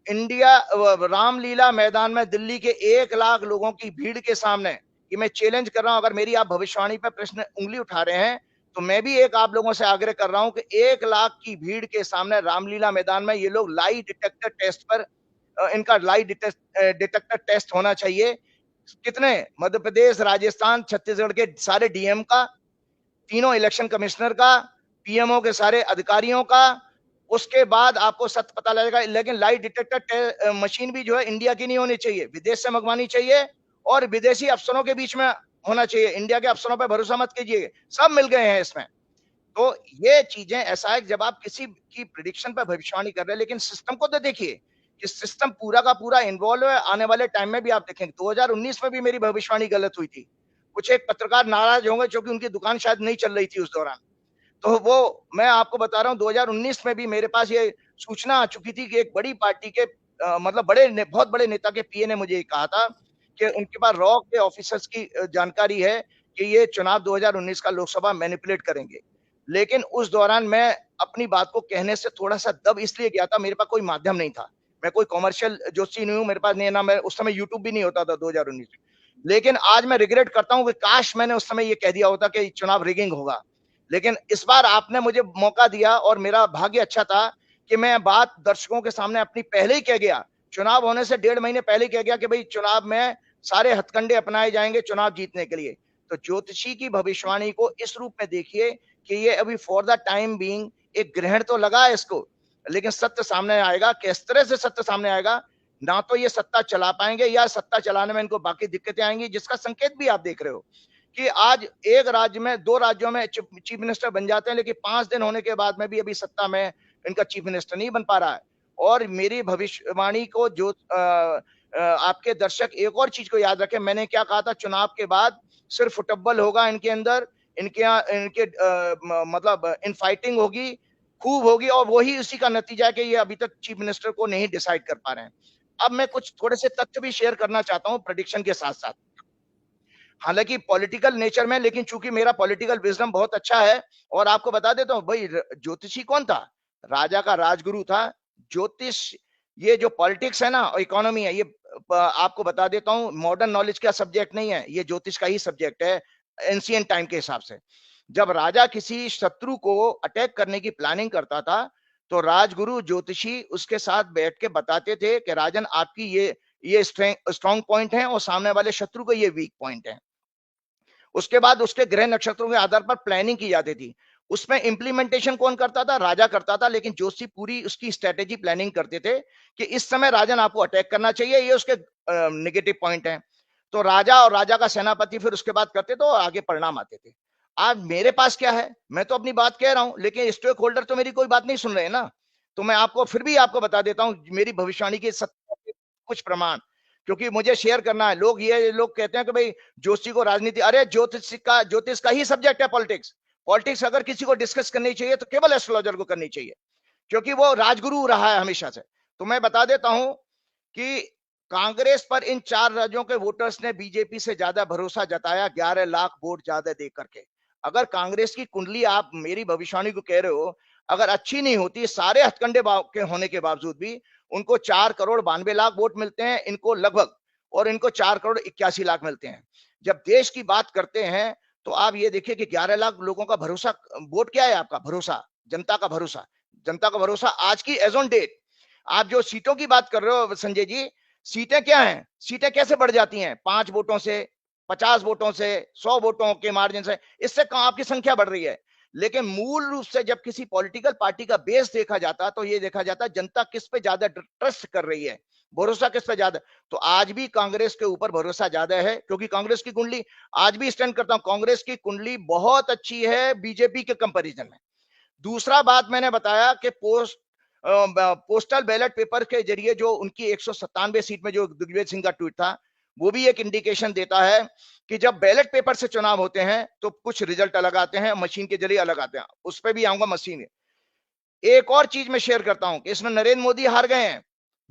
Speaker 2: इंडिया रामलीला मैदान में दिल्ली के 1 लाख लोगों की भीड़ के सामने, कि मैं चैलेंज कर रहा हूं, अगर मेरी आप भविष्यवाणी पर प्रश्न उंगली उठा रहे हैं तो मैं भी एक आप लोगों से आग्रह कर रहा हूं कि 1 लाख की भीड़ के सामने रामलीला मैदान में ये लोग लाई डिटेक्टर टेस्ट पर, इनका लाई डिटेक्टर टेस्ट होना चाहिए। कितने, मध्य प्रदेश, राजस्थान, छत्तीसगढ़ के सारे डीएम का, तीनों इलेक्शन कमिश्नर का, पीएमओ के सारे अधिकारियों का, उसके बाद आपको सत्य पता लगेगा। लेकिन लाई डिटेक्टर मशीन भी जो है इंडिया की नहीं होनी चाहिए, विदेश से मंगवानी चाहिए, और विदेशी अफसरों के बीच में होना चाहिए। इंडिया के अफसरों पर भरोसा मत कीजिए, सब मिल गए हैं इसमें। तो ये चीजें ऐसा है, जब आप किसी की प्रिडिक्शन पर भविष्यवाणी कर रहे हैं, लेकिन सिस्टम को तो देखिए कि सिस्टम पूरा का पूरा इन्वॉल्व है। आने वाले टाइम में भी आप देखेंगे 2019 में भी मेरी भविष्यवाणी गलत हुई थी, कुछ एक पत्रकार नाराज होंगे क्योंकि उनकी दुकान शायद नहीं चल रही थी उस दौरान। तो वो मैं आपको बता रहा हूं 2019 में भी मेरे पास ये सूचना आ चुकी थी कि एक बड़ी पार्टी के मतलब बहुत बड़े नेता के पीए ने मुझे कहा था कि उनके पास रॉ के ऑफिसर्स की जानकारी है कि ये चुनाव 2019 का लोकसभा मैनिपुलेट करेंगे। लेकिन उस दौरान मैं अपनी बात को कहने से थोड़ा सा दब इसलिए गया था, मेरे पास कोई माध्यम नहीं था, मैं कोई कॉमर्शियल जोशी नहीं हूं, मेरे पास नहीं ना, मैं उस समय यूट्यूब भी नहीं होता था 2019 में। लेकिन आज मैं रिग्रेट करता हूं कि काश मैंने उस समय ये कह दिया होता कि चुनाव रिगिंग होगा। लेकिन इस बार आपने मुझे मौका दिया और मेरा भाग्य अच्छा था कि मैं बात दर्शकों के सामने अपनी पहले ही कह गया, चुनाव होने से 1.5 महीने पहले ही कह गया कि भाई चुनाव में सारे हथकंडे अपनाए जाएंगे चुनाव जीतने के लिए। तो ज्योतिषी की भविष्यवाणी को इस रूप में देखिए कि ये अभी फॉर द टाइम बीइंग एक ग्रहण तो लगा है इसको, लेकिन सत्य सामने आएगा। किस तरह से सत्य सामने आएगा, ना तो ये सत्ता चला पाएंगे या सत्ता चलाने में इनको बाकी दिक्कतें आएंगी, जिसका संकेत भी आप देख रहे हो कि आज एक राज्य में, 2 राज्यों में चीफ मिनिस्टर बन जाते हैं, लेकिन 5 दिन होने के बाद में भी अभी सत्ता में इनका चीफ मिनिस्टर नहीं बन पा रहा है। और मेरी भविष्यवाणी को जो आपके दर्शक एक और चीज को याद रखें, मैंने क्या कहा था, चुनाव के बाद सिर्फ फुटबॉल होगा इनके अंदर, इनके यहाँ इनके मतलब इनफाइटिंग होगी, खूब होगी, और वही उसी का नतीजा है कि ये अभी तक चीफ मिनिस्टर को नहीं डिसाइड कर पा रहे हैं। अब मैं कुछ थोड़े से तथ्य भी शेयर करना चाहता हूं प्रेडिक्शन के साथ साथ, हालांकि पॉलिटिकल नेचर में, लेकिन चूंकि मेरा पॉलिटिकल विजडम बहुत अच्छा है। और आपको बता देता हूं भाई, ज्योतिषी कौन था, राजा का राजगुरु था ज्योतिष। ये जो पॉलिटिक्स है ना और इकोनॉमी है, ये आपको बता देता हूं मॉडर्न नॉलेज का सब्जेक्ट नहीं है, ये ज्योतिष का ही सब्जेक्ट है एंशिएंट टाइम के हिसाब से। जब राजा किसी शत्रु को अटैक करने की प्लानिंग करता था तो राजगुरु ज्योतिषी उसके साथ बैठ के बताते थे कि राजन आपकी ये स्ट्रॉन्ग पॉइंट है और सामने वाले शत्रु का ये वीक पॉइंट है। उसके बाद उसके ग्रह नक्षत्रों के आधार पर प्लानिंग की जाती थी। उसमें इंप्लीमेंटेशन कौन करता था? राजा करता था, लेकिन ज्योतिषी पूरी उसकी स्ट्रेटेजी प्लानिंग करते थे कि इस समय राजन आपको अटैक करना चाहिए, ये उसके नेगेटिव पॉइंट है। तो राजा और राजा का सेनापति फिर उसके बाद करते तो आगे परिणाम आते थे। आज मेरे पास क्या है, मैं तो अपनी बात कह रहा हूं, लेकिन स्टेक होल्डर तो मेरी कोई बात नहीं सुन रहे हैं ना। तो मैं आपको फिर भी आपको बता देता हूं मेरी भविष्यवाणी के कुछ प्रमाण, क्योंकि मुझे शेयर करना है। लोग कहते हैं कि भाई ज्योतिषी को राजनीति, अरे ज्योतिष का ही सब्जेक्ट है पॉलिटिक्स। पॉलिटिक्स अगर किसी को डिस्कस करनी चाहिए तो केवल एस्ट्रोलॉजर को करनी चाहिए, क्योंकि वो राजगुरु रहा है हमेशा से। तो मैं बता देता हूं कि कांग्रेस पर इन 4 राज्यों के वोटर्स ने बीजेपी से ज्यादा भरोसा जताया 11 लाख वोट ज्यादा दे करके। अगर कांग्रेस की कुंडली, आप मेरी भविष्यवाणी को कह रहे हो, अगर अच्छी नहीं होती, सारे हथकंडे के होने के बावजूद भी उनको 4 करोड़ 92 लाख वोट मिलते हैं, इनको लगभग, और इनको 4 करोड़ 81 लाख मिलते हैं। जब देश की बात करते हैं तो आप ये देखिए कि 11 लाख लोगों का भरोसा, वोट क्या है आपका? भरोसा, जनता का भरोसा। जनता का भरोसा आज की एज ऑन डेट। आप जो सीटों की बात कर रहे हो संजय जी, सीटें क्या हैं? सीटें कैसे बढ़ जाती हैं? 5 वोटों से, 50 वोटों से, 100 वोटों के मार्जिन से, इससे आपकी संख्या बढ़ रही है। लेकिन मूल रूप से जब किसी पॉलिटिकल पार्टी का बेस देखा जाता तो ये देखा जाता जनता किस पे ज्यादा ट्रस्ट कर रही है, भरोसा किस पे ज्यादा। तो आज भी कांग्रेस के ऊपर भरोसा ज्यादा है, क्योंकि कांग्रेस की कुंडली, आज भी स्टैंड करता हूं, कांग्रेस की कुंडली बहुत अच्छी है बीजेपी के कंपैरिजन में। दूसरा बात मैंने बताया कि पोस्टल बैलेट पेपर के जरिए जो उनकी 197 सीट में जो दिग्विजय सिंह का ट्वीट था, वो भी एक इंडिकेशन देता है कि जब बैलेट पेपर से चुनाव होते हैं तो कुछ रिजल्ट अलग आते हैं, मशीन के जरिए अलग आते हैं। उस पर भी आऊंगा मशीन। एक और चीज मैं शेयर करता हूं कि इसमें नरेंद्र मोदी हार गए हैं।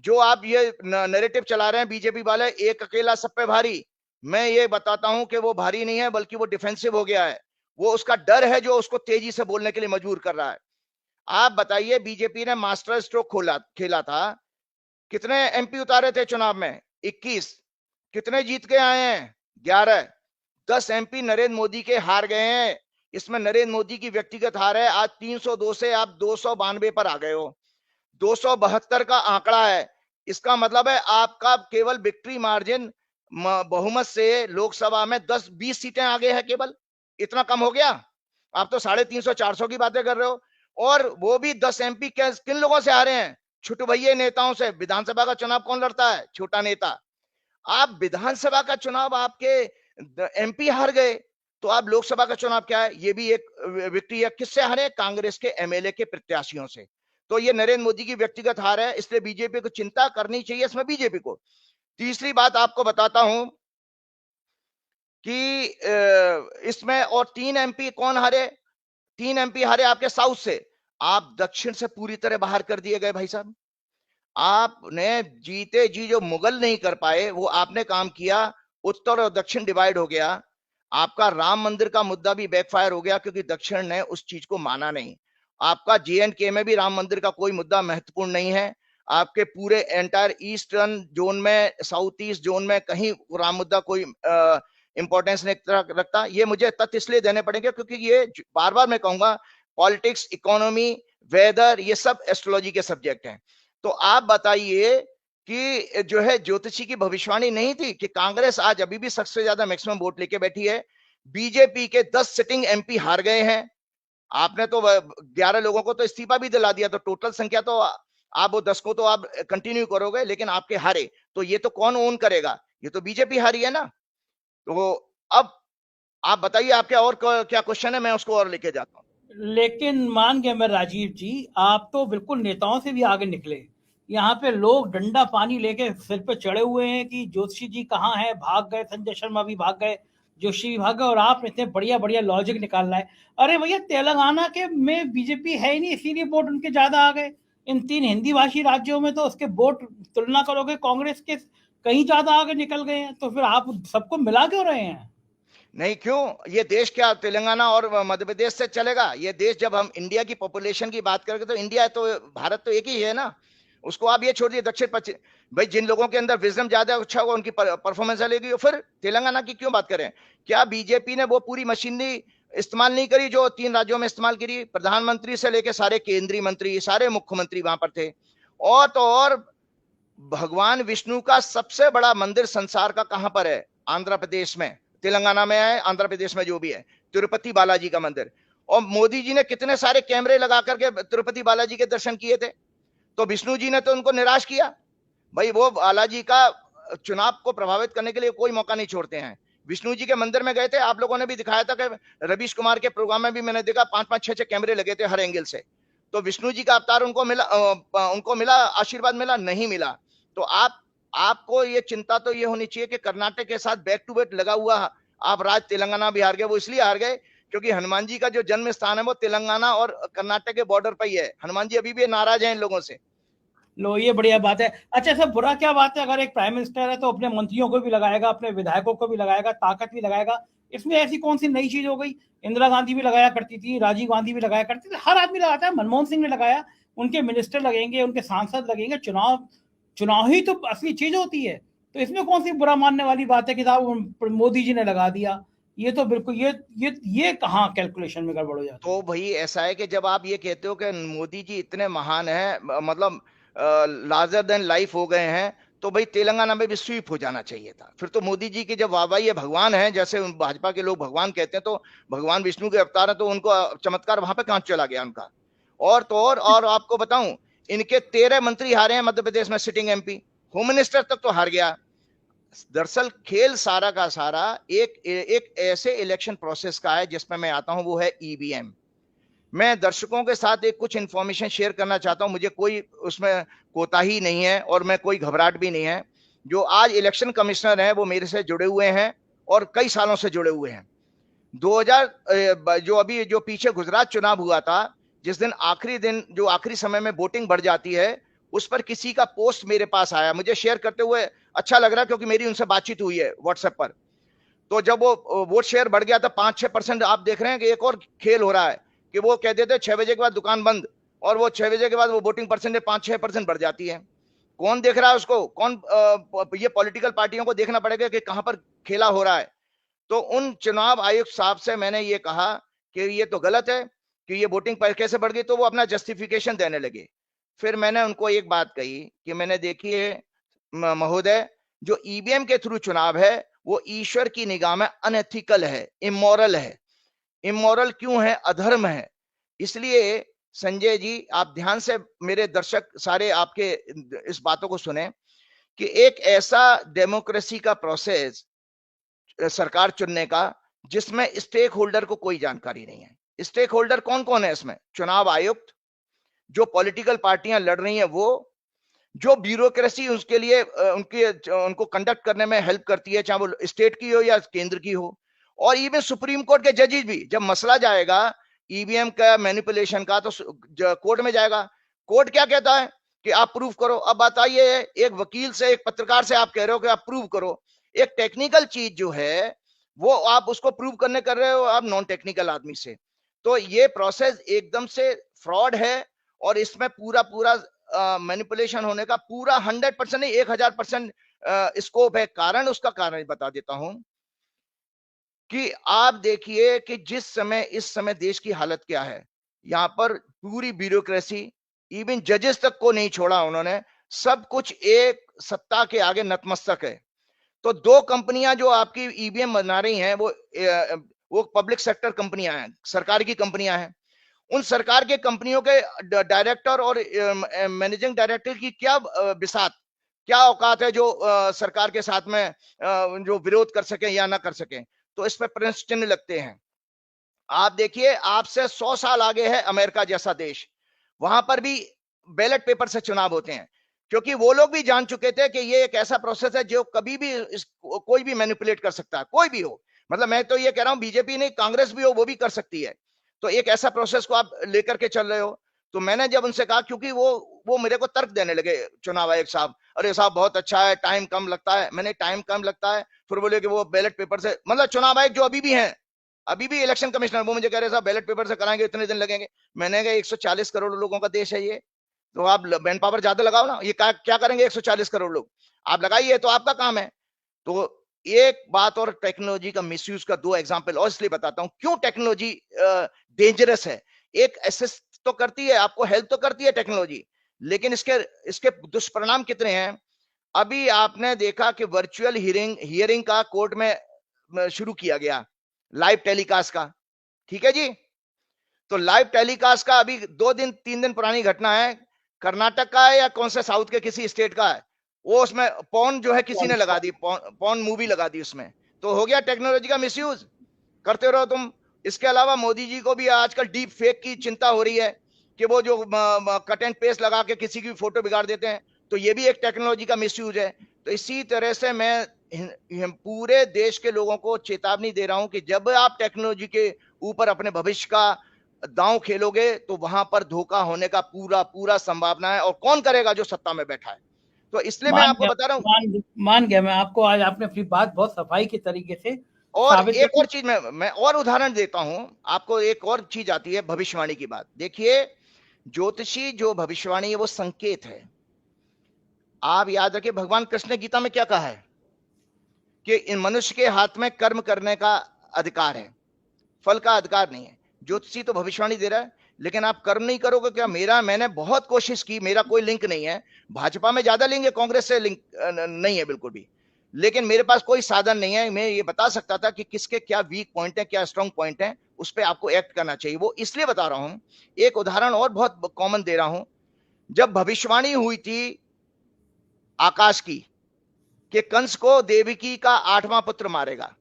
Speaker 2: जो आप ये नैरेटिव चला रहे हैं बीजेपी वाले, एक अकेला सब पे भारी, मैं ये बताता हूं कि वो भारी नहीं है, बल्कि वो डिफेंसिव हो गया है। वो उसका डर है जो उसको तेजी से बोलने के लिए मजबूर कर रहा है। आप बताइए, बीजेपी ने मास्टर स्ट्रोक खेला था, कितने एमपी उतारे थे चुनाव में? 21। कितने जीत के आए हैं? 11। 10 एमपी नरेंद्र मोदी के हार गए हैं। इसमें नरेंद्र मोदी की व्यक्तिगत हार है। आज 302 से आप 292 पर आ गए हो, 272 का आंकड़ा है। इसका मतलब है आपका केवल विक्ट्री मार्जिन बहुमत से लोकसभा में 10-20 सीटें आगे है, केवल इतना कम हो गया। आप तो 350 400 की बातें कर रहे हो, और वो भी 10 एमपी किन लोगों से हारे हैं? छोटे भैया नेताओं से। विधानसभा का चुनाव कौन लड़ता है? छोटा नेता। आप विधानसभा का चुनाव आपके एमपी हार गए, तो आप लोकसभा का चुनाव क्या है? ये भी एक विक्ट्री है। किससे हारे? कांग्रेस के एमएलए के प्रत्याशियों से। तो ये नरेंद्र मोदी की व्यक्तिगत हार है, इसलिए बीजेपी को चिंता करनी चाहिए इसमें, बीजेपी को। तीसरी बात आपको बताता हूं कि इसमें और 3 एमपी कौन हारे? 3 एमपी हारे आपके साउथ से। आप दक्षिण से पूरी तरह बाहर कर दिए गए भाई साहब। आपने जीते जी जो मुगल नहीं कर पाए वो आपने काम किया, उत्तर और दक्षिण डिवाइड हो गया। आपका राम मंदिर का मुद्दा भी बैकफायर हो गया, क्योंकि दक्षिण ने उस चीज को माना नहीं। आपका J&K में भी राम मंदिर का कोई मुद्दा महत्वपूर्ण नहीं है। आपके पूरे एंटायर ईस्टर्न जोन में, साउथ ईस्ट जोन में कहीं राम मुद्दा कोई इंपॉर्टेंस नहीं रखता। ये मुझे तथ्य इसलिए देने पड़ेंगे क्योंकि ये बार बार मैं कहूंगा, पॉलिटिक्स, इकोनॉमी, वेदर, ये सब एस्ट्रोलॉजी के सब्जेक्ट हैं। तो आप बताइए कि जो है ज्योतिषी की भविष्यवाणी नहीं थी कि कांग्रेस आज अभी भी सबसे ज्यादा मैक्सिमम वोट लेके बैठी है। बीजेपी के 10 सिटिंग एमपी हार गए हैं। आपने तो 11 लोगों को तो इस्तीफा भी दिला दिया, तो टोटल संख्या तो आप वो 10 को तो आप कंटिन्यू करोगे, लेकिन आपके हारे तो ये तो कौन ओन करेगा? ये तो बीजेपी हारी है ना। तो अब आप बताइए, आपके और क्या क्वेश्चन है, मैं उसको और लेके जाता हूँ।
Speaker 1: लेकिन मान गया मैं राजीव जी, आप तो बिल्कुल नेताओं से भी आगे निकले। यहाँ पे लोग डंडा पानी लेके सिर पे चढ़े हुए हैं कि जोशी जी कहाँ है, भाग गए, संजय शर्मा भी भाग गए, जोशी भी भाग गए, और आप इतने बढ़िया बढ़िया लॉजिक निकाल रहे हैं। अरे भैया, तेलंगाना के में बीजेपी है ही नहीं, इसीलिए वोट उनके ज्यादा आ गए। इन 3 हिंदी भाषी राज्यों में तो उसके वोट तुलना करोगे कांग्रेस के कहीं ज्यादा आगे निकल गए हैं, तो फिर आप सबको मिला क्यों रहे हैं?
Speaker 2: नहीं, क्यों? ये देश क्या तेलंगाना और मध्य प्रदेश से चलेगा? ये देश, जब हम इंडिया की पॉपुलेशन की बात करेंगे तो इंडिया तो, भारत तो एक ही है ना। उसको आप ये छोड़ दिए दक्षिण पश्चिम, भाई जिन लोगों के अंदर विजडम ज्यादा अच्छा होगा उनकी परफॉर्मेंस चलेगी। फिर तेलंगाना की क्यों बात करें? क्या बीजेपी ने वो पूरी मशीनरी इस्तेमाल नहीं करी जो 3 राज्यों में इस्तेमाल करी? प्रधानमंत्री से लेकर सारे केंद्रीय मंत्री, सारे मुख्यमंत्री वहां पर थे। और तो और भगवान विष्णु का सबसे बड़ा मंदिर संसार का कहां पर है? आंध्र प्रदेश में, तेलंगाना में है, आंध्र प्रदेश में जो भी है, तिरुपति बालाजी का मंदिर। और मोदी जी ने कितने सारे कैमरे लगा करके तिरुपति बालाजी के दर्शन किए थे, तो विष्णु जी ने तो उनको निराश किया। भाई वो बालाजी का चुनाव को प्रभावित करने के लिए कोई मौका नहीं छोड़ते हैं। विष्णु जी के मंदिर में गए थे, आप लोगों ने भी दिखाया था कि रवीश कुमार के प्रोग्राम में भी मैंने देखा 5-5 6-6 कैमरे लगे थे हर एंगल से। तो विष्णु जी का अवतार उनको मिला आशीर्वाद मिला? नहीं मिला। तो आपको ये चिंता तो ये होनी चाहिए कि कर्नाटक के साथ बैक टू बैक लगा हुआ आप राज तेलंगाना भी हार गए। वो इसलिए हार गए क्योंकि हनुमान जी का जो जन्म स्थान है वो तेलंगाना और कर्नाटक के बॉर्डर पर ही है। हनुमान जी अभी भी नाराज हैं इन लोगों से।
Speaker 1: लो, ये बढ़िया बात है। अच्छा, सब बुरा क्या बात है? अगर एक प्राइम मिनिस्टर है तो अपने मंत्रियों को भी लगाएगा, अपने विधायकों को भी लगाएगा, ताकत भी लगाएगा। इसमें ऐसी कौन सी नई चीज हो गई? इंदिरा गांधी भी लगाया करती थी, राजीव गांधी भी लगाया करती थी, हर आदमी लगाता है। मनमोहन सिंह ने लगाया, उनके मिनिस्टर लगेंगे, उनके सांसद लगेंगे। चुनाव ही तो असली चीज होती है। तो इसमें कौन सी बुरा मानने वाली बात है कि साहब मोदी जी ने लगा दिया? ये तो बिल्कुल ये कहाँ कैलकुलेशन में गड़बड़ हो जाती
Speaker 2: तो भाई ऐसा है कि जब आप ये कहते हो कि मोदी जी इतने महान हैं, मतलब लार्जर देन लाइफ हो गए हैं, तो भाई तेलंगाना में भी स्वीप हो जाना चाहिए था। फिर तो मोदी जी की जब वाहवाही है, भगवान है, जैसे भाजपा के लोग भगवान कहते हैं, तो भगवान विष्णु के अवतार है, तो उनको चमत्कार वहां पे कहां चला गया उनका? और तो और आपको बताऊं, इनके 13 मंत्री हारे हैं मध्य प्रदेश में, सिटिंग एमपी, होम मिनिस्टर तक तो हार गया। दरअसल खेल सारा का सारा एक ऐसे इलेक्शन प्रोसेस का है जिसमें मैं आता हूं, वो है ईवीएम। मैं दर्शकों के साथ एक कुछ इंफॉर्मेशन शेयर करना चाहता हूं, मुझे कोई उसमें कोताही नहीं है और मैं कोई घबराहट भी नहीं है। जो आज इलेक्शन कमिश्नर हैं वो मेरे से जुड़े हुए हैं और कई सालों से जुड़े हुए हैं। 2000 जो अभी जो पीछे गुजरात चुनाव हुआ था, जिस दिन आखिरी दिन जो आखिरी समय में वोटिंग बढ़ जाती है, उस पर किसी का पोस्ट मेरे पास आया, मुझे शेयर करते हुए अच्छा लग रहा है क्योंकि मेरी उनसे बातचीत हुई है व्हाट्सएप पर। तो जब वो वोट शेयर बढ़ गया था 5-6%, आप देख रहे हैं कि एक और खेल हो रहा है कि वो कह देते 6 बजे के बाद दुकान बंद, और वो 6 बजे के बाद वो वोटिंग परसेंटेज 5-6% बढ़ जाती है। कौन देख रहा है उसको? कौन? ये पॉलिटिकल पार्टियों को देखना पड़ेगा कि कहां पर खेला हो रहा है। तो उन चुनाव आयुक्त साहब से मैंने ये कहा कि ये तो गलत है कि ये वोटिंग पर कैसे बढ़ गई, तो वो अपना जस्टिफिकेशन देने लगे। फिर मैंने उनको एक बात कही कि मैंने देखिए महोदय, जो ईवीएम के थ्रू चुनाव है वो ईश्वर की निगाह में अनएथिकल है, इमोरल है। इमोरल क्यों है? अधर्म है। इसलिए संजय जी, आप ध्यान से, मेरे दर्शक सारे आपके इस बातों को सुने कि एक ऐसा डेमोक्रेसी का प्रोसेस सरकार चुनने का जिसमें स्टेक होल्डर को कोई जानकारी नहीं है। स्टेक होल्डर कौन कौन है इसमें? चुनाव आयुक्त, जो पॉलिटिकल पार्टियां लड़ रही हैं वो, जो ब्यूरोक्रेसी उसके लिए उनको कंडक्ट करने में हेल्प करती है, चाहे वो स्टेट की हो या केंद्र की हो, और इवन सुप्रीम कोर्ट के जजेस भी। जब मसला जाएगा ईवीएम का मैनिपुलेशन का, तो कोर्ट में जाएगा। कोर्ट क्या कहता है कि आप प्रूव करो। अब बताइए, एक वकील से, एक पत्रकार से आप कह रहे हो कि आप प्रूव करो। एक टेक्निकल चीज जो है वो आप उसको प्रूव करने कर रहे हो आप नॉन टेक्निकल आदमी से। तो ये प्रोसेस एकदम से फ्रॉड है और इसमें पूरा पूरा मैनिपुलेशन होने का पूरा 100% नहीं, 1000% स्कोप है। कारण, उसका कारण बता देता हूं कि आप देखिए कि जिस समय इस समय देश की हालत क्या है, यहां पर पूरी ब्यूरोक्रेसी, इवन जजेस तक को नहीं छोड़ा उन्होंने, सब कुछ एक सत्ता के आगे नतमस्तक है। तो 2 कंपनियां जो आपकी ईवीएम बना रही हैं वो पब्लिक सेक्टर कंपनियां हैं, सरकार की कंपनियां हैं। उन सरकार के कंपनियों के डायरेक्टर और मैनेजिंग डायरेक्टर की क्या बिसात, क्या औकात है जो सरकार के साथ में जो विरोध कर सके या ना कर सके? तो इस पर प्रश्न चिन्ह लगते हैं। आप देखिए, आपसे 100 साल आगे है अमेरिका जैसा देश, वहां पर भी बैलेट पेपर से चुनाव होते हैं, क्योंकि वो लोग भी जान चुके थे कि ये एक ऐसा प्रोसेस है जो कभी भी कोई भी मैनिपुलेट कर सकता है, कोई भी हो। मतलब मैं तो ये कह रहा हूं, बीजेपी नहीं, कांग्रेस भी हो, वो भी कर सकती है। तो एक ऐसा प्रोसेस को आप लेकर के चल रहे हो। तो मैंने जब उनसे कहा, क्योंकि वो मेरे को तर्क देने लगे चुनाव आयोग साहब, अरे साहब बहुत अच्छा है, टाइम कम लगता है। मैंने टाइम कम लगता है, फिर बोले कि वो बैलेट पेपर से, मतलब चुनाव आयोग जो अभी भी है, अभी भी इलेक्शन कमिश्नर, वो मुझे कह रहे साहब बैलेट पेपर से कराएंगे इतने दिन लगेंगे। मैंने कहा 140 करोड़ लोगों का देश है ये, तो आप मैन पावर ज्यादा लगाओ ना, ये क्या करेंगे 140 करोड़ लोग, आप लगाइए, तो आपका काम है। तो एक बात और टेक्नोलॉजी का मिसयूज का दो एग्जांपल और इसलिए बताता हूं क्यों टेक्नोलॉजी डेंजरस है। एक असिस्ट तो करती है, आपको हेल्प तो करती है टेक्नोलॉजी, लेकिन इसके इसके दुष्परिणाम कितने हैं। अभी आपने देखा कि वर्चुअल हियरिंग का कोर्ट में शुरू किया गया, लाइव टेलीकास्ट का, ठीक है जी। तो लाइव टेलीकास्ट का अभी 2 दिन 3 दिन पुरानी घटना है, कर्नाटक का है या कौन से साउथ के किसी स्टेट का है, वो उसमें पॉर्न जो है किसी ने लगा दी, पॉर्न मूवी लगा दी उसमें। तो हो गया टेक्नोलॉजी का मिसयूज, करते रहो तुम। इसके अलावा मोदी जी को भी आजकल डीप फेक की चिंता हो रही है कि वो जो कट एंड पेस्ट लगा के किसी की फोटो बिगाड़ देते हैं, तो ये भी एक टेक्नोलॉजी का मिसयूज है। तो इसी तरह से मैं पूरे देश के लोगों को चेतावनी दे रहा हूं कि जब आप टेक्नोलॉजी के ऊपर अपने भविष्य का दांव खेलोगे तो वहां पर धोखा होने का पूरा पूरा संभावना है, और कौन करेगा जो सत्ता में बैठा है। तो इसलिए मैं
Speaker 1: मान
Speaker 2: आपको
Speaker 1: गया,
Speaker 2: बता रहा हूं।
Speaker 1: मान गया मैं आपको। आज आपने अपनी बात बहुत सफाई के तरीके से
Speaker 2: और
Speaker 1: साबित
Speaker 2: एक और
Speaker 1: देखिए।
Speaker 2: चीज मैं और उदाहरण देता हूं आपको, एक और चीज आती है भविष्यवाणी की बात। देखिए, ज्योतिषी जो भविष्यवाणी है वो संकेत है। आप याद रखिए, भगवान कृष्ण ने गीता में क्या कहा है कि इन मनुष्य के हाथ में कर्म करने का अधिकार है, फल का अधिकार नहीं है। ज्योतिषी तो भविष्यवाणी दे रहा है, लेकिन आप कर्म नहीं करोगे क्या। मैंने बहुत कोशिश की, मेरा कोई लिंक नहीं है भाजपा में, ज्यादा लिंक है, कांग्रेस से लिंक नहीं है बिल्कुल भी, लेकिन मेरे पास कोई साधन नहीं है। मैं ये बता सकता था कि किसके क्या वीक पॉइंट है, क्या स्ट्रांग पॉइंट है, उस पर आपको एक्ट करना चाहिए। वो इसलिए बता रहा हूं, एक उदाहरण और बहुत कॉमन दे रहा हूं। जब भविष्यवाणी हुई थी आकाश की कि कंस को देवकी का 8वां पुत्र मारेगा,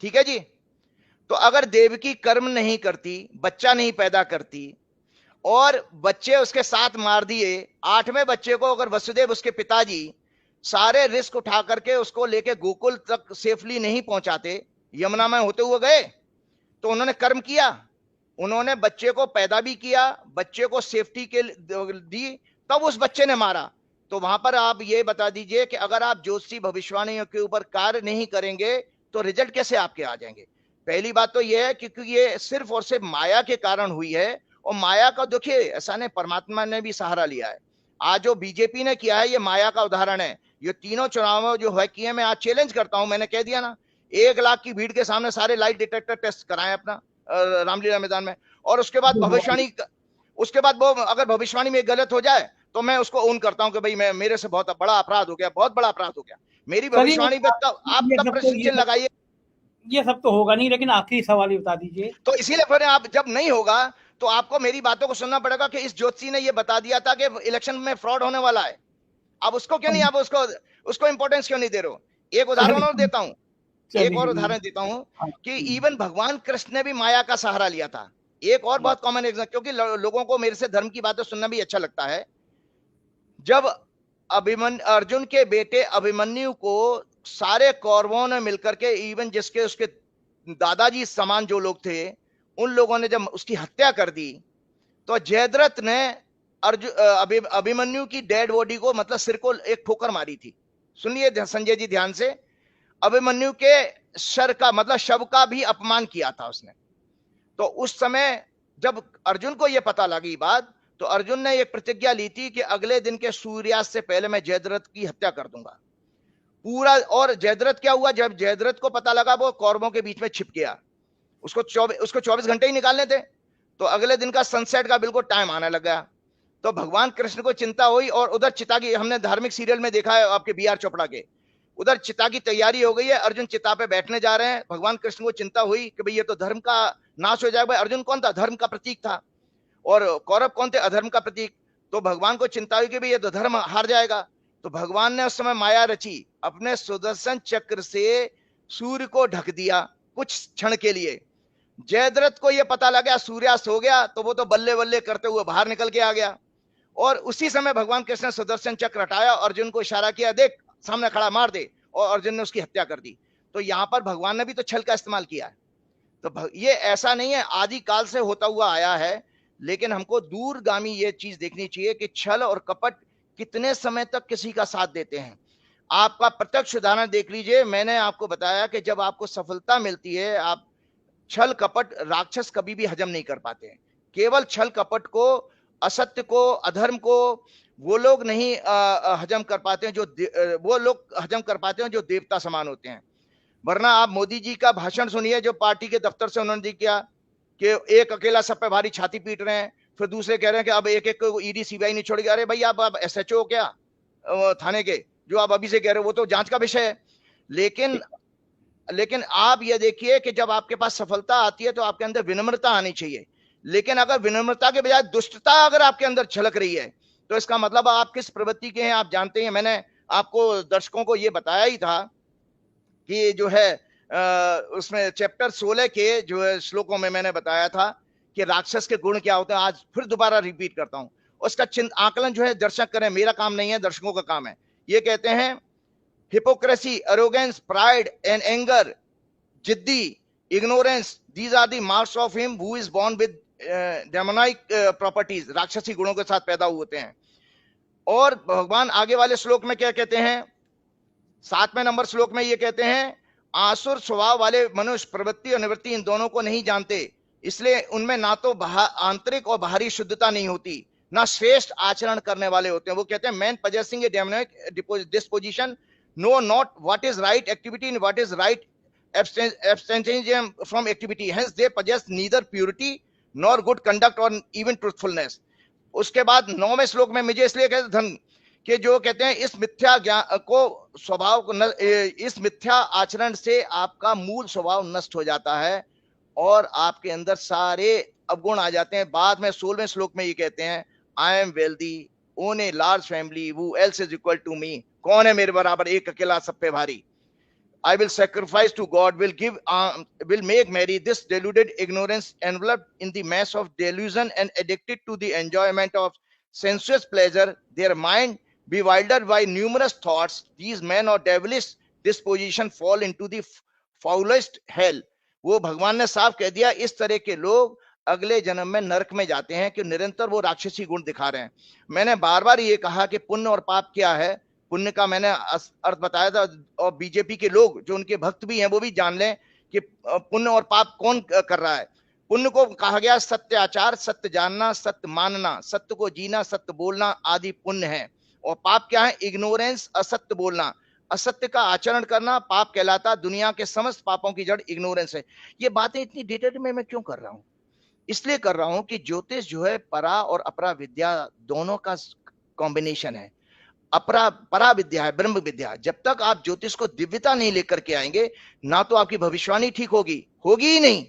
Speaker 2: ठीक है जी। तो अगर देवकी कर्म नहीं करती, बच्चा नहीं पैदा करती, और बच्चे उसके साथ मार दिए, 8वें बच्चे को अगर वसुदेव उसके पिताजी सारे रिस्क उठा करके उसको लेके गोकुल तक सेफली नहीं पहुंचाते, यमुना में होते हुए गए, तो उन्होंने कर्म किया, उन्होंने बच्चे को पैदा भी किया, बच्चे को सेफ्टी के दी, तब उस बच्चे ने मारा। तो वहां पर आप ये बता दीजिए कि अगर आप ज्योतिषी भविष्यवाणियों के ऊपर कार्य नहीं करेंगे तो रिजल्ट कैसे आपके आ जाएंगे। पहली बात तो यह है क्योंकि ये सिर्फ और सिर्फ माया के कारण हुई है, और माया का देखिए ऐसा नहीं, परमात्मा ने भी सहारा लिया है। आज जो बीजेपी ने किया है ये माया का उदाहरण है। ये तीनों चुनाव जो है किए, मैं आज चैलेंज करता हूं, मैंने कह दिया ना, 1 लाख की भीड़ के सामने सारे लाइट डिटेक्टर टेस्ट कराएं अपना रामलीला मैदान में, और उसके बाद भविष्यवाणी, उसके बाद वो अगर भविष्यवाणी में गलत हो जाए तो मैं उसको ओन करता हूं कि भाई मैं, मेरे से बहुत बड़ा अपराध हो गया, बहुत बड़ा अपराध हो गया मेरी
Speaker 1: चलिए,
Speaker 2: भविष्यवाणी पे, तब आप
Speaker 1: ये
Speaker 2: तब
Speaker 1: सब तो
Speaker 2: प्रश्न चिन्ह लगाइए।
Speaker 1: ये सब तो होगा नहीं, लेकिन आखिरी सवाल ही बता दीजिए।
Speaker 2: तो इसीलिए फिर आप जब नहीं होगा तो आपको मेरी बातों को सुनना पड़ेगा कि इस ज्योतिषी ने ये बता दिया था कि इलेक्शन में फ्रॉड होने वाला है। अब उसको क्यों नहीं, आप उसको इंपॉर्टेंस क्यों नहीं दे रहे हो। एक उदाहरण और
Speaker 1: चलिए
Speaker 2: देता हूं, एक और
Speaker 1: चलिए।
Speaker 2: उदाहरण देता हूं
Speaker 1: हाँ,
Speaker 2: कि इवन भगवान कृष्ण ने भी माया का सहारा लिया था। एक और बहुत कॉमन एग्जाम्पल, क्योंकि लोगों को मेरे से धर्म की बातें सुनना भी अच्छा लगता है। जब अर्जुन के बेटे अभिमन्यु को सारे कौरवों ने मिलकर के, इवन जिसके उसके दादाजी समान जो लोग थे, उन लोगों ने जब उसकी हत्या कर दी, तो जयद्रथ ने अभिमन्यु की डेड बॉडी को, मतलब सिर को एक ठोकर मारी थी। सुनिए संजय जी ध्यान से, अभिमन्यु के सर का मतलब शव का भी अपमान किया था उसने। तो उस समय जब अर्जुन को यह पता लगी बात, तो अर्जुन ने एक प्रतिज्ञा ली थी कि अगले दिन के सूर्यास्त से पहले मैं जयद्रथ की हत्या कर दूंगा पूरा। और जयद्रथ क्या हुआ, जब जयद्रथ को पता लगा वो कौरवों के बीच में छिप गया, उसको 24 घंटे ही निकालने थे, तो अगले दिन का सनसेट का बिल्कुल टाइम आने लग गया। तो भगवान कृष्ण को चिंता हुई, और उधर चिता की, हमने धार्मिक सीरियल में देखा है आपके बी आर चोपड़ा के, उधर चिता की तैयारी हो गई है, अर्जुन चिता पे बैठने जा रहे हैं। भगवान कृष्ण को चिंता हुई कि भाई ये तो धर्म का नाश हो जाएगा। अर्जुन कौन था, धर्म का प्रतीक था, और कौरव कौन थे, अधर्म का प्रतीक। तो भगवान को चिंता हुई कि भाई ये तो धर्म हार जाएगा। तो भगवान ने उस समय माया रची, अपने सुदर्शन चक्र से सूर्य को ढक दिया कुछ क्षण के लिए। जयद्रथ को यह पता लगा सूर्यास्त हो गया, तो वो तो बल्ले बल्ले करते हुए बाहर निकल के आ गया, और उसी समय भगवान कृष्ण ने सुदर्शन चक्र हटाया, अर्जुन को इशारा किया, देख सामने खड़ा, मार दे, और अर्जुन ने उसकी हत्या कर दी। तो यहां पर भगवान ने भी तो छल का इस्तेमाल किया है। तो ये ऐसा नहीं है, आदि काल से होता हुआ आया है, लेकिन हमको दूरगामी ये चीज देखनी चाहिए कि छल और कपट कितने समय तक किसी का साथ देते हैं। आपका प्रत्यक्ष उदाहरण देख लीजिए, मैंने आपको बताया कि जब आपको सफलता मिलती है, आप छल कपट राक्षस कभी भी हजम नहीं कर पाते हैं। केवल छल कपट को असत्य को, अधर्म को वो लोग नहीं हजम कर पाते हैं वो लोग हजम कर पाते हैं जो देवता समान होते हैं। वरना आप मोदी जी का भाषण सुनिए जो पार्टी के दफ्तर से उन्होंने किया कि एक अकेला सब पे भारी छाती पीट रहे हैं, फिर दूसरे कह रहे हैं कि अब एक एक को ईडी सीबीआई नहीं छोड़ेगी। अरे भाई आप एसएचओ क्या थाने के, जो आप अभी से कह रहे हो वो तो जांच का विषय है। लेकिन आप ये देखिए कि जब आपके पास सफलता आती है तो आपके अंदर विनम्रता आनी चाहिए। लेकिन अगर विनम्रता के बजाय दुष्टता अगर आपके अंदर छलक रही है तो इसका मतलब आप किस प्रवृत्ति के हैं आप जानते हैं। मैंने आपको दर्शकों को ये बताया ही था कि जो है उसमें चैप्टर 16 के जो है श्लोकों में मैंने बताया था कि राक्षस के गुण क्या होते हैं। आज फिर दोबारा रिपीट करता हूं, उसका आकलन जो है दर्शक करें, मेरा काम नहीं है, दर्शकों का काम है। ये कहते हैं hypocrisy, arrogance, pride and anger, जिद्दी, ignorance, these are the marks of him who is born with demonic properties. राक्षसी गुणों के साथ पैदा होते हैं। और भगवान आगे वाले श्लोक में क्या कहते हैं, 7वें नंबर श्लोक में ये कहते हैं आसुर स्वभाव वाले मनुष्य प्रवृत्ति और निवृत्ति इन दोनों को नहीं जानते, इसलिए उनमें ना तो आंतरिक और बाहरी शुद्धता नहीं होती, ना श्रेष्ठ आचरण करने वाले होते हैं। वो कहते हैं man possessing a demonic disposition no not what is right activity in what is right abstention from activity, hence they possess neither purity nor good conduct or even truthfulness। उसके बाद 9वें श्लोक में मुझे इसलिए कहते धन कि जो कहते हैं इस मिथ्या ज्ञान को स्वभाव को इस मिथ्या आचरण से आपका मूल स्वभाव नष्ट हो जाता है और आपके अंदर सारे अवगुण आ जाते हैं। बाद में 16वें श्लोक में ये कहते हैं I am wealthy, own a large family, who else is equal to me, कौन है मेरे बराबर, एक अकेला सब पे भारी। I will sacrifice to God, will make merry this deluded ignorance enveloped in the mass of delusion and addicted to the enjoyment of sensuous pleasure, their mind bewildered by numerous thoughts, these men of devilish disposition fall into the foulest hell। वो भगवान ने साफ कह दिया इस तरह के लोग अगले जन्म में नरक में जाते हैं कि निरंतर वो राक्षसी गुण दिखा रहे हैं। मैंने बार बार ये कहा कि पुण्य और पाप क्या है, पुण्य का मैंने अर्थ बताया था और बीजेपी के लोग जो उनके भक्त भी हैं वो भी जान लें कि पुण्य और पाप कौन कर रहा है। पुण्य को कहा गया सत्य आचार, सत्य जानना, सत्य मानना, सत्य को जीना, सत्य बोलना आदि पुण्य है। और पाप क्या है, इग्नोरेंस, असत्य बोलना, असत्य का आचरण करना पाप कहलाता। दुनिया के समस्त पापों की जड़ इग्नोरेंस है। ये बातें इतनी डिटेल में मैं क्यों कर रहा हूं, इसलिए कर रहा हूं कि ज्योतिष जो है परा और अपरा विद्या दोनों का कॉम्बिनेशन है। परा विद्या है, ब्रह्म विद्या। जब तक आप ज्योतिष को दिव्यता नहीं लेकर के आएंगे ना तो आपकी भविष्यवाणी ठीक होगी ही नहीं।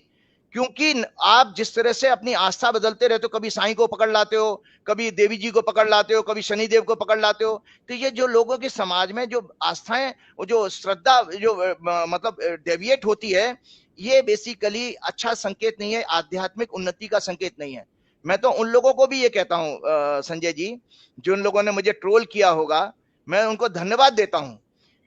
Speaker 2: क्योंकि आप जिस तरह से अपनी आस्था बदलते रहते हो, कभी साईं को पकड़ लाते हो, कभी देवी जी को पकड़ लाते हो, कभी शनिदेव को पकड़ लाते हो, तो ये जो लोगों के समाज में जो आस्थाएं, जो श्रद्धा जो मतलब डेविएट होती है, ये बेसिकली अच्छा संकेत नहीं है, आध्यात्मिक उन्नति का संकेत नहीं है। मैं तो उन लोगों को भी ये कहता हूं संजय जी, जो उन लोगों ने मुझे ट्रोल किया होगा, मैं उनको धन्यवाद देता हूं।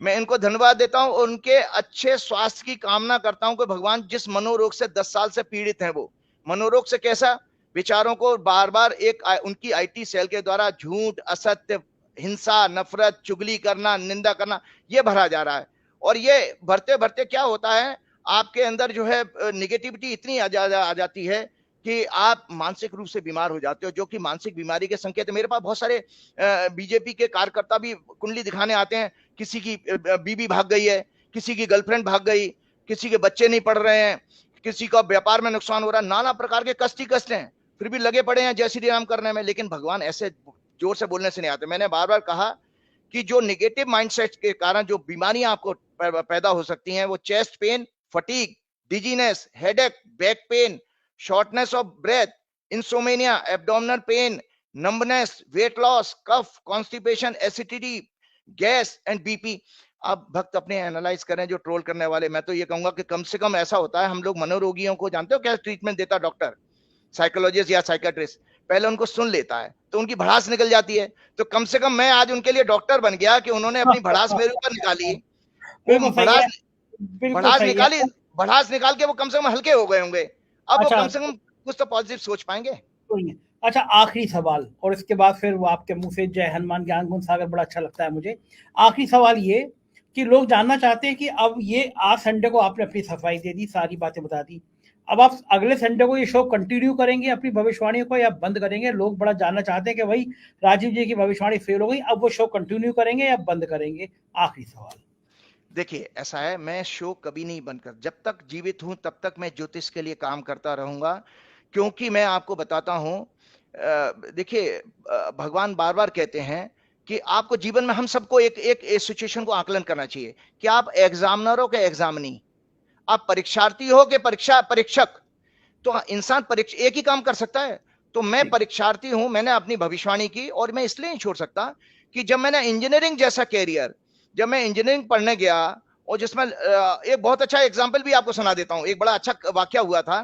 Speaker 2: मैं इनको धन्यवाद देता हूं, उनके अच्छे स्वास्थ्य की कामना करता हूं कि भगवान जिस मनोरोग से 10 साल से पीड़ित हैं, वो मनोरोग से कैसा, विचारों को बार बार उनकी आईटी सेल के द्वारा झूठ, असत्य, हिंसा, नफरत, चुगली करना, निंदा करना, ये भरा जा रहा है। और ये भरते भरते क्या होता है, आपके अंदर जो है निगेटिविटी इतनी आ जाती है कि आप मानसिक रूप से बीमार हो जाते हो, जो कि मानसिक बीमारी के संकेत है। मेरे पास बहुत सारे बीजेपी के कार्यकर्ता भी कुंडली दिखाने आते हैं, किसी की बीवी भाग गई है, किसी की गर्लफ्रेंड भाग गई, किसी के बच्चे नहीं पढ़ रहे हैं, किसी का व्यापार में नुकसान हो रहा है, नाना प्रकार के कष्ट हैं, फिर भी लगे पड़े हैं जय श्री राम करने में। लेकिन भगवान ऐसे जोर से बोलने से नहीं आते। मैंने बार बार कहा कि जो निगेटिव माइंडसेट के कारण जो बीमारियां आपको पैदा हो सकती हैं, वो chest pain, fatigue, dizziness, headache, back pain, shortness of breath, insomnia, abdominal pain, numbness, weight loss, cough, constipation, acidity, gas and BP. अब भक्त अपने एनालाइज करें जो ट्रोल करने वाले। मैं तो ये कहूंगा कि कम से कम ऐसा होता है, हम लोग मनोरोगियों को जानते हो क्या ट्रीटमेंट देता डॉक्टर, साइकोलॉजिस्ट या साइकेट्रिस्ट, पहले उनको सुन लेता है तो उनकी भड़ास निकल जाती है। तो कम से कम मैं आज उनके लिए डॉक्टर बन गया कि उन्होंने अपनी भड़ास मेरे ऊपर निकाली, भड़ास निकाल के वो कम से कम हल्के हो गए होंगे। अब वो कम से कम कुछ तो पॉजिटिव सोच पाएंगे।
Speaker 1: अच्छा, आखिरी सवाल, और इसके बाद फिर वो आपके मुंह से जय हनुमान ज्ञान गुण सागर बड़ा अच्छा लगता है मुझे। आखिरी सवाल ये कि लोग जानना चाहते हैं कि अब ये आज संडे को आपने अपनी सफाई दे दी, सारी बातें बता दी, अब आप अगले संडे को ये शो कंटिन्यू करेंगे अपनी भविष्यवाणी को या बंद करेंगे? लोग बड़ा जानना चाहते हैं कि भाई राजीव जी की भविष्यवाणी फेल हो गई, अब वो शो कंटिन्यू करेंगे या बंद करेंगे? आखिरी सवाल।
Speaker 2: देखिए, ऐसा है, मैं शो कभी नहीं बंद कर, जब तक जीवित हूं तब तक मैं ज्योतिष के लिए काम करता रहूंगा, क्योंकि मैं आपको बताता हूं, देखिए, भगवान बार बार कहते हैं कि आपको जीवन में, हम सबको एक सिचुएशन को आकलन करना चाहिए कि आप एग्जामिनर हो कि एग्जामिनी, आप परीक्षार्थी हो कि परीक्षक। तो इंसान परीक्षा एक ही काम कर सकता है। तो मैं परीक्षार्थी हूं, मैंने अपनी भविष्यवाणी की, और मैं इसलिए नहीं छोड़ सकता कि जब मैंने इंजीनियरिंग जैसा कैरियर, जब मैं इंजीनियरिंग पढ़ने गया, और जिसमें एक बहुत अच्छा एग्जाम्पल भी आपको सुना देता हूं, एक बड़ा अच्छा वाकया हुआ था।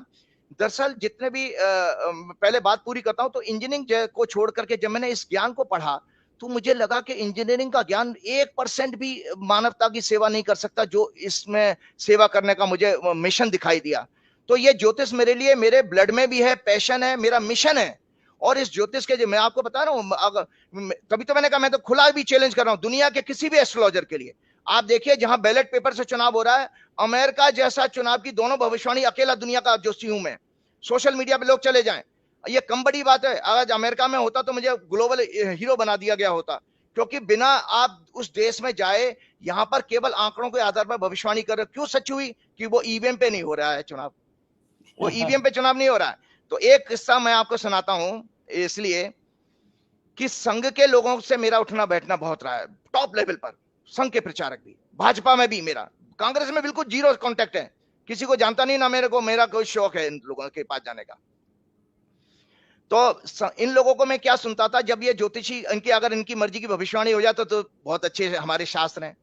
Speaker 2: दरअसल जितने भी पहले बात पूरी करता हूं, तो इंजीनियरिंग को छोड़ करके जब मैंने इस ज्ञान को पढ़ा, तो मुझे लगा कि इंजीनियरिंग का ज्ञान 1% भी मानवता की सेवा नहीं कर सकता, जो इसमें सेवा करने का मुझे मिशन दिखाई दिया। तो ये ज्योतिष मेरे लिए, मेरे ब्लड में भी है, पैशन है, मेरा मिशन है। और इस ज्योतिष के, जो मैं आपको बता रहा हूं, अगर तभी तो मैंने कहा, मैं तो खुला भी चैलेंज कर रहा हूं दुनिया के किसी भी एस्ट्रोलॉजर के लिए। आप देखिए, जहां बैलेट पेपर से चुनाव हो रहा है, अमेरिका जैसा चुनाव की दोनों भविष्यवाणी अकेला दुनिया का जोशी हूं मैं। सोशल मीडिया पे लोग चले जाएं, ये कम बड़ी बात है। अगर अमेरिका में होता तो मुझे ग्लोबल हीरो बना दिया गया होता, क्योंकि बिना आप उस देश में जाए, यहां पर केवल आंकड़ों के आधार पर भविष्यवाणी कर रहे। क्यों सच हुई? कि वो ईवीएम पे नहीं हो रहा है चुनाव, वो ईवीएम पे चुनाव नहीं हो रहा है। तो एक किस्सा मैं आपको सुनाता हूं, इसलिए कि संघ के लोगों से मेरा उठना बैठना बहुत रहा है, टॉप लेवल पर, संघ के प्रचारक भी, भाजपा में भी मेरा, कांग्रेस में बिल्कुल जीरो कांटेक्ट है, किसी को जानता नहीं ना मेरे को, मेरा कोई शौक है इन लोगों के पास जाने का। तो इन लोगों को मैं क्या सुनता था, जब ये ज्योतिषी, इनकी अगर इनकी मर्जी की भविष्यवाणी हो जाए तो बहुत अच्छे हमारे शास्त्र हैं।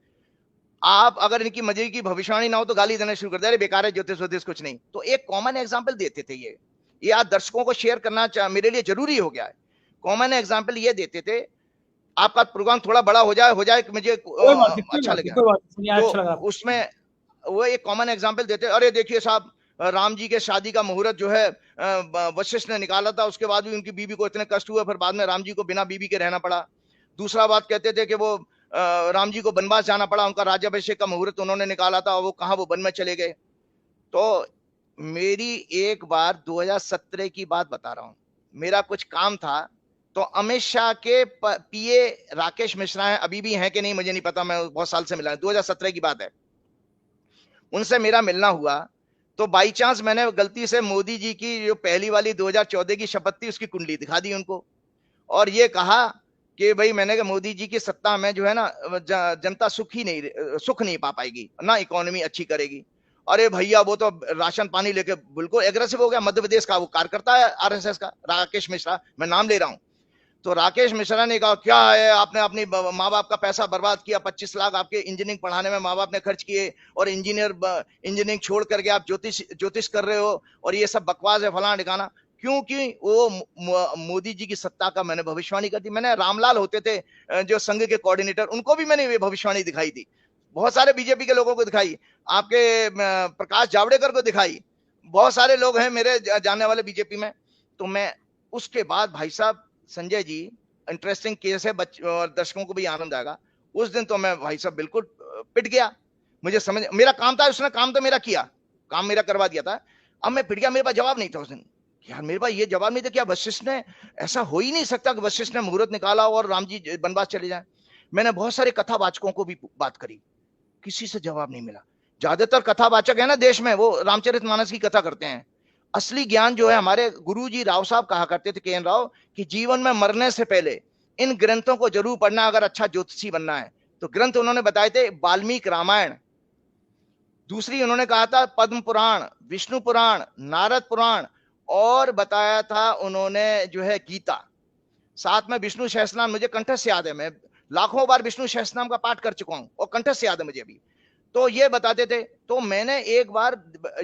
Speaker 2: आप अगर इनकी मर्जी की भविष्यवाणी ना हो तो गाली देना शुरू कर दे, अरे बेकार है ज्योतिष वोतिष कुछ नहीं। तो एक कॉमन एग्जाम्पल देते थे ये आज दर्शकों को शेयर करना मेरे लिए जरूरी हो गया है। कॉमन एग्जाम्पल ये देते थे, आपका प्रोग्राम थोड़ा बड़ा हो जाए मुझे अच्छा लगा। तो उसमें वो एक कॉमन एग्जाम्पल देते, अरे देखिए साहब, राम जी के शादी का मुहूर्त जो है वशिष्ठ ने निकाला था, उसके बाद भी उनकी बीवी को इतने कष्ट हुए, फिर बाद में राम जी को बिना बीवी के रहना पड़ा। दूसरा बात कहते थे कि वो राम जी को वनवास जाना पड़ा, उनका राज्याभिषेक का मुहूर्त उन्होंने निकाला था, वो कहां, वो वन में चले गए। तो मेरी एक बार 2017 की बात बता रहा हूं, मेरा कुछ काम था, तो अमित शाह के पीए राकेश मिश्रा हैं, अभी भी हैं कि नहीं मुझे नहीं पता, मैं बहुत साल से मिला, 2017 की बात है, उनसे मेरा मिलना हुआ। तो बाई चांस मैंने गलती से मोदी जी की जो पहली वाली 2014 की शपथ थी, उसकी कुंडली दिखा दी उनको, और ये कहा कि भाई, मैंने कहा मोदी जी की सत्ता में जो है ना, जनता सुख नहीं पा पाएगी ना, इकोनॉमी अच्छी करेगी। अरे भैया, वो तो राशन पानी लेके बिल्कुल एग्रेसिव हो गया। मध्य प्रदेश का वो कार्यकर्ता है आरएसएस का, राकेश मिश्रा, मैं नाम ले रहा हूं। तो राकेश मिश्रा ने कहा, क्या है, आपने अपनी माँ बाप का पैसा बर्बाद किया, 25 लाख आपके इंजीनियरिंग पढ़ाने में माँ बाप ने खर्च किए, और इंजीनियरिंग छोड़ करके आप ज्योतिष कर रहे हो, और ये सब बकवास है, फलाना ठिकाना। क्योंकि वो मोदी जी की सत्ता का मैंने भविष्यवाणी कर दी। मैंने रामलाल होते थे जो संघ के कोऑर्डिनेटर, उनको भी मैंने ये भविष्यवाणी दिखाई थी, बहुत सारे बीजेपी के लोगों को दिखाई, आपके प्रकाश जावड़ेकर को दिखाई, बहुत सारे लोग हैं मेरे जानने वाले बीजेपी में। तो मैं उसके बाद, भाई साहब संजय जी, इंटरेस्टिंग केस है, और दर्शकों को भी आनंद आएगा। उस दिन तो मैं भाई साहब बिल्कुल पिट गया, मुझे समझ, मेरा काम था, उसने काम तो मेरा किया, काम मेरा करवा दिया था, अब मैं पिट गया, मेरे पास जवाब नहीं था उस दिन। यार मेरे पास ये जवाब नहीं था, क्या वशिष्ठ ने, ऐसा हो ही नहीं सकता कि वशिष्ठ ने मुहूर्त निकाला और राम जी वनवास चले जाए। मैंने बहुत सारे कथावाचकों को भी बात करी, किसी से जवाब नहीं मिला। ज्यादातर कथावाचक है ना देश में, वो रामचरितमानस की कथा करते हैं। असली ज्ञान जो है, हमारे गुरुजी राव साहब कहा करते थे, के.एन. राव, कि जीवन में मरने से पहले इन ग्रंथों को जरूर पढ़ना अगर अच्छा ज्योतिषी बनना है। तो ग्रंथ उन्होंने बताए थे, वाल्मीकि रामायण, दूसरी उन्होंने कहा था पद्म पुराण, विष्णु पुराण, नारद पुराण, और बताया था उन्होंने जो है गीता, साथ में विष्णु सहस्त्रनाम, मुझे कंठस्थ याद है, मैं लाखों बार विष्णु सहस्त्रनाम का पाठ कर चुका हूं, और कंठस्थ याद है मुझे भी। तो ये बताते थे। तो मैंने एक बार,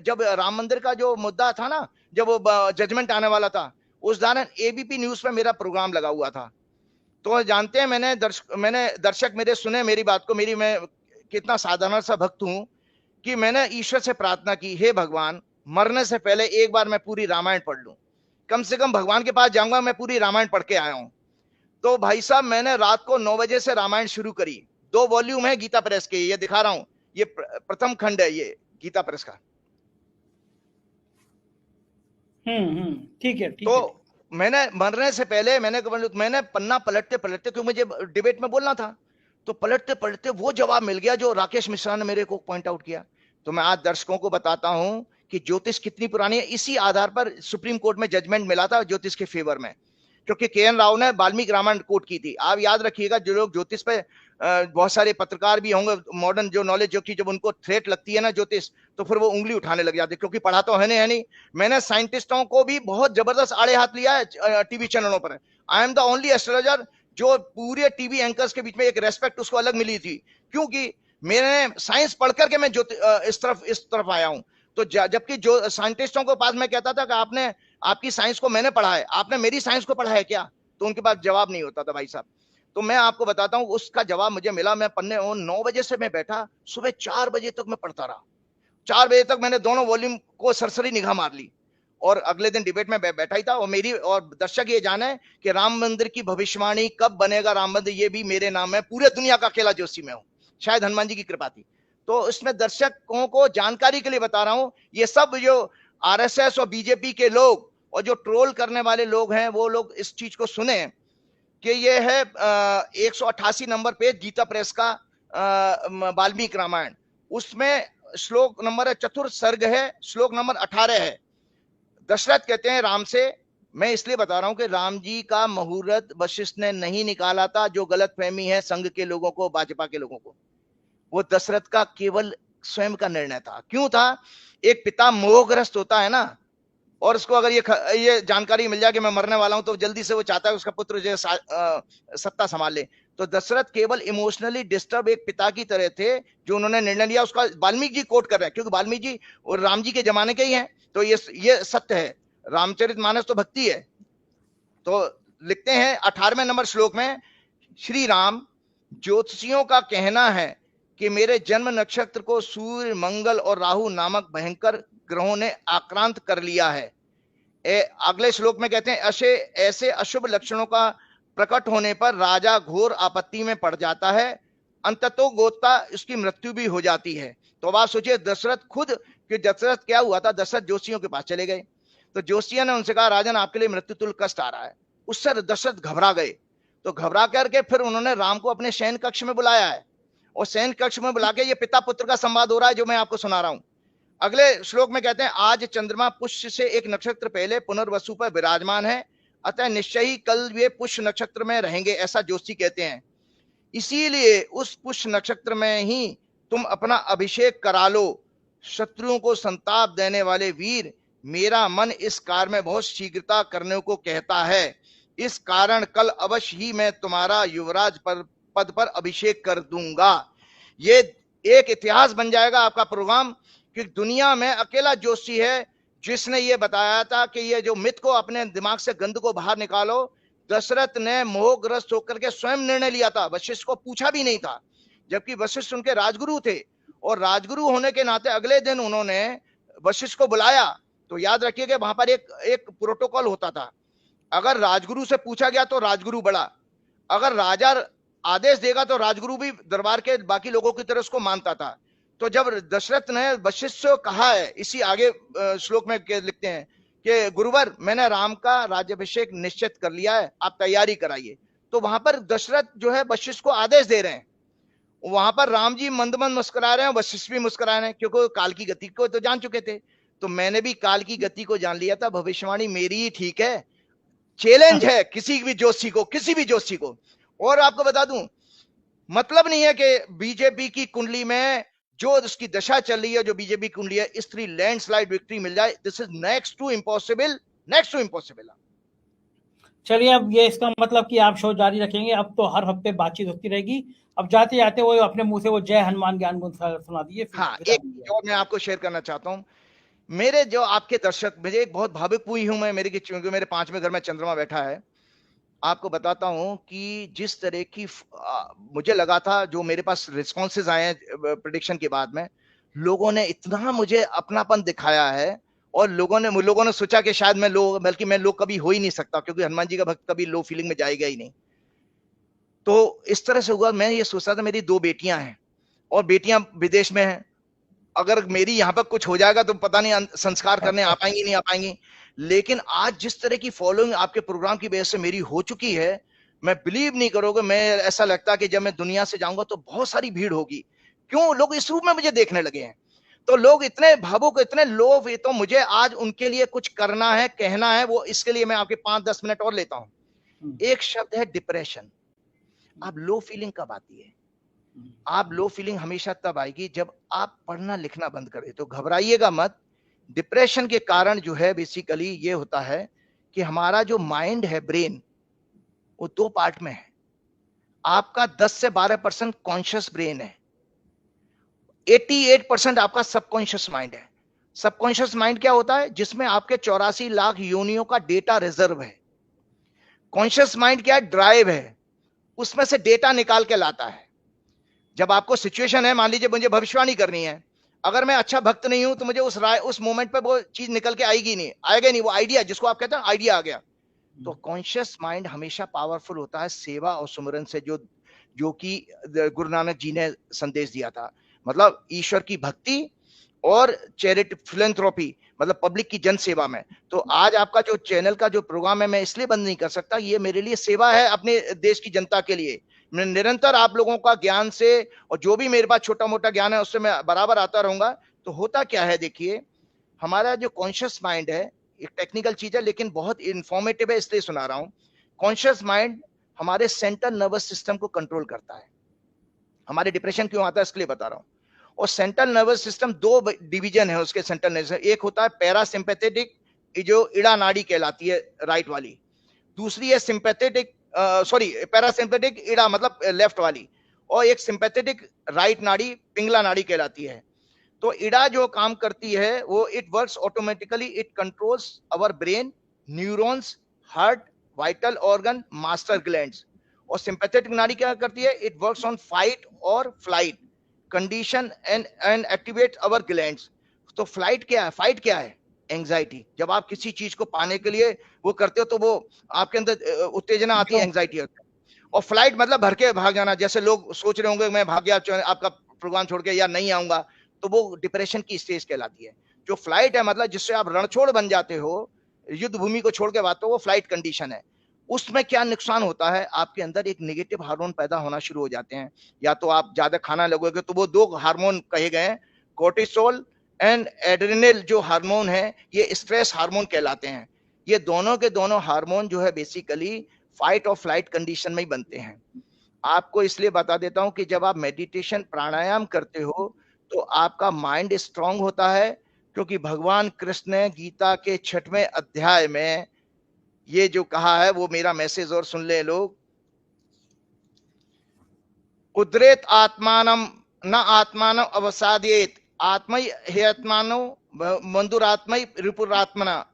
Speaker 2: जब राम मंदिर का जो मुद्दा था ना, जब वो जजमेंट आने वाला था, उस दौरान एबीपी न्यूज पे मेरा प्रोग्राम लगा हुआ था। तो जानते हैं, मैंने दर्शक मेरे सुने मेरी बात को, मैं कितना साधारण सा भक्त हूं, कि मैंने ईश्वर से प्रार्थना की, हे भगवान, मरने से पहले एक बार मैं पूरी रामायण पढ़ लूं, कम से कम भगवान के पास जाऊंगा, मैं पूरी रामायण पढ़ के आया हूं। तो भाई साहब, मैंने रात को 9 बजे से रामायण शुरू करी, 2 वॉल्यूम है गीता प्रेस के, ये दिखा रहा हूं, ये प्रथम खंड है, ये गीता प्रेस का।
Speaker 1: ठीक है, ठीक है।
Speaker 2: तो मैंने मरने से पहले मैंने पन्ना पलटते पलटते, क्योंकि मुझे डिबेट में बोलना था, तो पलटते पलटते वो जवाब मिल गया जो राकेश मिश्रा ने मेरे को पॉइंट आउट किया। तो मैं आज दर्शकों को बताता हूं कि ज्योतिष कितनी पुरानी है। इसी आधार पर सुप्रीम कोर्ट में जजमेंट मिला था ज्योतिष के फेवर में, क्योंकि के एन राव ने वाल्मीकि रामायण कोट की थी। आप याद रखिएगा, जो लोग ज्योतिष पे बहुत सारे पत्रकार भी होंगे मॉडर्न जो नॉलेज, जो कि जब उनको थ्रेट लगती है ना ज्योतिष, तो फिर वो उंगली उठाने लग जाते, क्योंकि पढ़ा तो है नहीं। मैंने साइंटिस्टों को भी बहुत जबरदस्त आड़े हाथ लिया है टीवी चैनलों पर। I am the only astrologer जो पूरे टीवी एंकर्स के बीच में एक रेस्पेक्ट उसको अलग मिली थी, क्योंकि मैंने साइंस पढ़ करके मैं इस तरफ आया हूं। तो जबकि जो साइंटिस्टों के पास मैं कहता था कि आपने आपकी साइंस को मैंने पढ़ा है, आपने मेरी साइंस को पढ़ा है क्या, तो उनके पास जवाब नहीं होता था भाई साहब। तो मैं आपको बताता हूं उसका जवाब मुझे मिला। मैं पन्ने 9 बजे से मैं बैठा, सुबह 4 बजे तक मैं पढ़ता रहा। 4 बजे तक मैंने दोनों वॉल्यूम को सरसरी निगाह मार ली, और अगले दिन डिबेट में बैठा ही था। और मेरी और दर्शक ये जाने कि राम मंदिर की भविष्यवाणी कब बनेगा राम मंदिर, ये भी मेरे नाम है। पूरे दुनिया का अकेला जोशी में हूं, शायद हनुमान जी की कृपा थी। तो इसमें दर्शकों को जानकारी के लिए बता रहा हूं, ये सब जो आरएसएस और बीजेपी के लोग और जो ट्रोल करने वाले लोग हैं, वो लोग इस चीज को सुने कि ये है 188 नंबर पे गीता प्रेस का वाल्मीकि रामायण, उसमें श्लोक नंबर चतुर्थ सर्ग है, श्लोक नंबर 18 है। दशरथ कहते हैं राम से, मैं इसलिए बता रहा हूं कि राम जी का मुहूर्त वशिष्ठ ने नहीं निकाला था, जो गलत फहमी है संघ के लोगों को, भाजपा के लोगों को, वो दशरथ का केवल स्वयं का निर्णय था। क्यों था? एक पिता मोहग्रस्त होता है ना, और उसको अगर ये जानकारी मिल जाए कि मैं मरने वाला हूं, तो जल्दी से वो चाहता है उसका पुत्र जो सत्ता संभाल ले। तो दशरथ केवल इमोशनली डिस्टर्ब एक पिता की तरह थे, जो उन्होंने निर्णय लिया। उसका वाल्मीकि जी कोट कर रहे हैं, क्योंकि वाल्मीकि जी और राम जी के जमाने के ही हैं, तो ये सत्य है। रामचरितमानस तो भक्ति है। तो लिखते हैं 18वें नंबर श्लोक में, श्री राम, ज्योतिषियों का कहना है कि मेरे जन्म नक्षत्र को सूर्य, मंगल और राहु नामक भयंकर ग्रहों ने आक्रांत कर लिया है। अगले श्लोक में कहते हैं, ऐसे अशुभ लक्षणों का प्रकट होने पर राजा घोर आपत्ति में पड़ जाता है, अंततो गोता उसकी मृत्यु भी हो जाती है। तो अब आप सोचिए दशरथ खुद, कि दशरथ क्या हुआ था, दशरथ जोशियों के पास चले गए, तो जोशिया ने उनसे कहा राजन आपके लिए मृत्यु तुल्य कष्ट आ रहा है। उससे दशरथ घबरा गए। तो घबरा करके फिर उन्होंने राम को अपने शयन कक्ष में बुलाया है, और शयन कक्ष में बुला के ये पिता पुत्र का संवाद हो रहा है, जो मैं आपको सुना रहा हूं। अगले श्लोक में कहते हैं, आज चंद्रमा पुष्य से एक नक्षत्र पहले पुनर्वसु पर विराजमान है, अतः निश्चय ही कल वे पुष्य नक्षत्र में रहेंगे, ऐसा जोशी कहते हैं। इसीलिए उस पुष्य नक्षत्र में ही तुम अपना अभिषेक करा लो। शत्रुओं को संताप देने वाले वीर, मेरा मन इस कार्य में बहुत शीघ्रता करने को कहता है। इस कारण कल अवश्य ही मैं तुम्हारा युवराज पद पर अभिषेक कर दूंगा। ये एक इतिहास बन जाएगा आपका प्रोग्राम, कि दुनिया में अकेला जोशी है जिसने ये बताया था कि ये जो मिथ को, अपने दिमाग से गंध को बाहर निकालो। दशरथ ने मोहग्रस्त होकर के स्वयं निर्णय लिया था, वशिष्ठ को पूछा भी नहीं था, जबकि वशिष्ठ उनके राजगुरु थे। और राजगुरु होने के नाते अगले दिन उन्होंने वशिष्ठ को बुलाया। तो याद रखिए कि वहां पर एक प्रोटोकॉल होता था, अगर राजगुरु से पूछा गया तो राजगुरु बड़ा, अगर राजा आदेश देगा तो राजगुरु भी दरबार के बाकी लोगों की तरह उसको मानता था। तो जब दशरथ ने वशिष्ठ से कहा है, इसी आगे श्लोक में लिखते हैं कि गुरुवर मैंने राम का राज्याभिषेक निश्चित कर लिया है, आप तैयारी कराइए। तो वहां पर दशरथ जो है वशिष्ठ को आदेश दे रहे हैं, वहां पर राम जी मंद मंद मुस्कुरा रहे हैं, वशिष्ठ भी मुस्कुरा रहे हैं, क्योंकि काल की गति को तो जान चुके थे। तो मैंने भी काल की गति को जान लिया था, भविष्यवाणी मेरी ही ठीक है। चैलेंज है किसी भी जोशी को, किसी भी जोशी को। और आपको बता दूं, मतलब नहीं है कि बीजेपी की कुंडली में जो उसकी दशा चल रही है, जो बीजेपी कुंडली है, स्त्री लैंडस्लाइड विक्ट्री मिल जाए, this is next to impossible, next to impossible.
Speaker 1: चलिए, अब ये इसका मतलब कि आप शो जारी रखेंगे, अब तो हर हफ्ते बातचीत होती रहेगी। अब जाते जाते वो अपने मुंह से वो जय हनुमान ज्ञान गुण सुना दिए।
Speaker 2: हाँ, एक और मैं आपको शेयर करना चाहता हूं, मेरे जो आपके दर्शक, मुझे एक बहुत भावुक हुई हूं मैं, क्योंकि मेरे 5वें घर में चंद्रमा बैठा है। आपको बताता हूं कि जिस तरह की मुझे लगा था, जो मेरे पास रिस्पॉन्सेज आए हैं प्रेडिक्शन के बाद में, लोगों ने इतना मुझे अपनापन दिखाया है, और लोगों ने सोचा कि शायद मैं बल्कि मैं लो कभी हो ही नहीं सकता, क्योंकि हनुमान जी का भक्त कभी लो फीलिंग में जाएगा ही नहीं। तो इस तरह से हुआ। मैं ये सोचता था मेरी 2 बेटियां हैं, और बेटियां विदेश में हैं, अगर मेरी यहाँ पर कुछ हो जाएगा तो पता नहीं संस्कार करने आ पाएंगी नहीं आ पाएंगी। लेकिन आज जिस तरह की फॉलोइंग आपके प्रोग्राम की वजह से मेरी हो चुकी है, मैं बिलीव नहीं करोगे, मैं ऐसा लगता है कि जब मैं दुनिया से जाऊंगा तो बहुत सारी भीड़ होगी। क्यों? लोग इस रूप में मुझे देखने लगे हैं। तो लोग इतने भावुक, इतने लोभ, ये तो मुझे आज उनके लिए कुछ करना है, कहना है, वो इसके लिए मैं आपके 5-10 मिनट और लेता हूं। एक शब्द है डिप्रेशन। आप लो फीलिंग कब आती है? आप लो फीलिंग हमेशा तब आएगी जब आप पढ़ना लिखना बंद करें। तो घबराइएगा मत। डिप्रेशन के कारण जो है बेसिकली ये होता है कि हमारा जो माइंड है, ब्रेन, वो 2 पार्ट में है। आपका 10 से 12% कॉन्शियस ब्रेन है, 88% आपका सबकॉन्शियस माइंड है। सबकॉन्शियस माइंड क्या होता है? जिसमें आपके 84 लाख योनियों का डेटा रिजर्व है। कॉन्शियस माइंड क्या है? ड्राइव है, उसमें से डेटा निकाल के लाता है। जब आपको सिचुएशन है, मान लीजिए मुझे भविष्यवाणी करनी है, अगर मैं अच्छा भक्त नहीं हूं तो मुझे उस मोमेंट पे वो चीज निकल के आएगी नहीं, आएगा नहीं, वो आइडिया जिसको आप कहते हैं आइडिया आ गया। तो कॉन्शियस माइंड हमेशा पावरफुल होता है सेवा और सुमिरन से, जो कि गुरु नानक जी ने संदेश दिया था। मतलब ईश्वर की भक्ति और चैरिटी, फिलैंथ्रोपी, मतलब पब्लिक की जन सेवा में। तो आज आपका जो चैनल का जो प्रोग्राम है, मैं इसलिए बंद नहीं कर सकता, ये मेरे लिए सेवा है अपने देश की जनता के लिए। मैं निरंतर आप लोगों का ज्ञान से, और जो भी मेरे पास छोटा मोटा ज्ञान है उससे मैं बराबर आता रहूंगा। तो होता क्या है, देखिए, हमारा जो कॉन्शियस माइंड है, एक टेक्निकल चीज है लेकिन बहुत इंफॉर्मेटिव है, इसलिए सुना रहा हूं। कॉन्शियस माइंड हमारे सेंट्रल नर्वस सिस्टम को कंट्रोल करता है। हमारे डिप्रेशन क्यों आता है इसके लिए बता रहा हूं। और सेंट्रल नर्वस सिस्टम 2 डिवीजन है उसके सेंट्रल नर्वस। एक होता है पैरासिम्पैथेटिक, जो इड़ा नाड़ी कहलाती है, राइट वाली। दूसरी है सिंपैथेटिक, सॉरी, पैरासिम्पैथेटिक इड़ा मतलब लेफ्ट वाली। और एक सिंपैथेटिक राइट नाड़ी, पिंगला नाड़ी कहलाती है। तो इड़ा जो काम करती है वो it works automatically, it controls our brain, neurons, heart, vital organ, master glands. और सिंपैथेटिक नाड़ी क्या करती है? इट वर्क्स ऑन फाइट और flight condition and activate our glands. तो फ्लाइट क्या है, फाइट क्या है? एंजाइटी। जब आप किसी चीज को पाने के लिए वो करते हो तो वो आपके अंदर उत्तेजना आती है, एंजाइटी होती है। और फ्लाइट मतलब भर के भाग जाना। जैसे लोग सोच रहे होंगे मैं भाग गया आपका प्रोग्राम छोड़ के या नहीं आऊंगा, तो वो डिप्रेशन की स्टेज कहलाती है। जो फ्लाइट है मतलब जिससे आप रणछोड़ बन जाते हो, युद्ध भूमि को छोड़ के बात, तो वो फ्लाइट कंडीशन है। उसमें क्या नुकसान होता है? आपके अंदर एक नेगेटिव हार्मोन पैदा होना शुरू हो जाते हैं। या तो आप ज्यादा खाना लगोगे तो वो 2 हार्मोन कहे गए हैं, कोर्टिसोल एंड एड्रेनल जो हार्मोन है, ये स्ट्रेस हार्मोन कहलाते हैं। ये दोनों के दोनों हार्मोन जो है बेसिकली फाइट और फ्लाइट कंडीशन में ही बनते हैं। आपको इसलिए बता देता हूं कि जब आप मेडिटेशन प्राणायाम करते हो तो आपका माइंड स्ट्रांग होता है, क्योंकि भगवान कृष्ण ने गीता के 6वें अध्याय में ये जो कहा है, वो मेरा मैसेज और सुन ले लोग। उद्रेत आत्मानम न आत्मानम अवसादेत, आत्मय हे आत्मानो मंदुरात्मय रिपुरात्मना।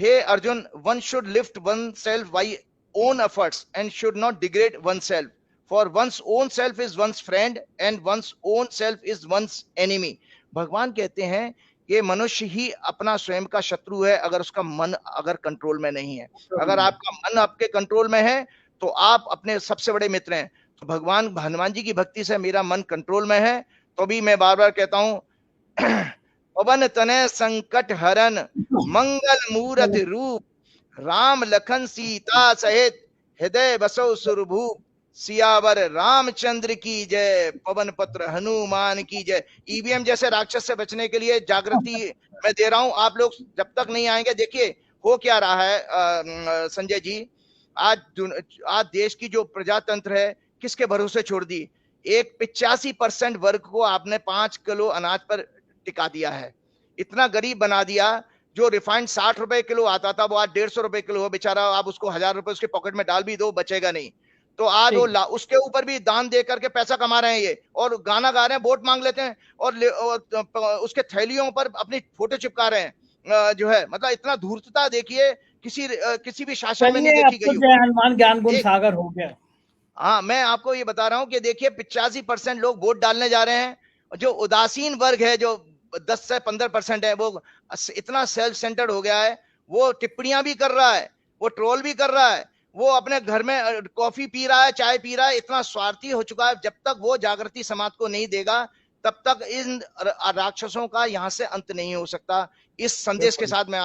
Speaker 2: हे Arjun, one should lift oneself by own efforts and should not degrade oneself, for one's own self is one's friend and one's own self is one's enemy। भगवान कहते हैं कि मनुष्य ही अपना स्वयं का शत्रु है अगर उसका मन अगर कंट्रोल में नहीं है। अगर आपका मन आपके कंट्रोल में है तो आप अपने सबसे बड़े मित्र हैं। तो भगवान हनुमान जी की भक्ति से मेरा मन कंट्रोल में है, तो भी मैं बार बार कहता हूं पवन तनय संकट हरन मंगल मूरत रूप, राम लखन सीता सहित हृदय बसो सुरभूप, सियावर रामचंद्र की जय, पवन पुत्र हनुमान की जय। ईवीएम जैसे राक्षस से बचने के लिए जागृति मैं दे रहा हूं। आप लोग जब तक नहीं आएंगे, देखिए हो क्या रहा है संजय जी, आज देश की जो प्रजातंत्र है किसके भरोसे छोड़ दी? एक 85% वर्ग को आपने 5 किलो अनाज पर टिका दिया है, इतना गरीब बना दिया। जो रिफाइंड 60 रुपए किलो आता था वो आज 150 रुपए किलो हो बेचारा। आप उसको 1000 रुपए उसके पॉकेट में डाल भी दो, बचेगा नहीं। तो आज वो उसके ऊपर भी दान दे करके पैसा कमा रहे हैं ये, और गाना गा रहे हैं, वोट मांग लेते हैं और उसके थैलियों पर अपनी फोटो चिपका रहे हैं। जो है मतलब इतना धूर्तता देखिए किसी भी शासन में नहीं देखी गई।
Speaker 1: हनुमान ज्ञान गुण सागर हो गया।
Speaker 2: हाँ, मैं आपको ये बता रहा हूं कि देखिए 85% लोग वोट डालने जा रहे हैं। जो उदासीन वर्ग है, जो 10 से 15% है, वो इतना सेल्फ सेंटर्ड हो गया है। वो टिप्पणियां भी कर रहा है, वो ट्रोल भी कर रहा है, वो अपने घर में कॉफी पी रहा है, चाय पी रहा है, इतना स्वार्थी हो चुका है। जब तक वो जागृति समाज को नहीं देगा तब तक इन राक्षसों का यहां से अंत नहीं हो सकता। इस संदेश के साथ मैं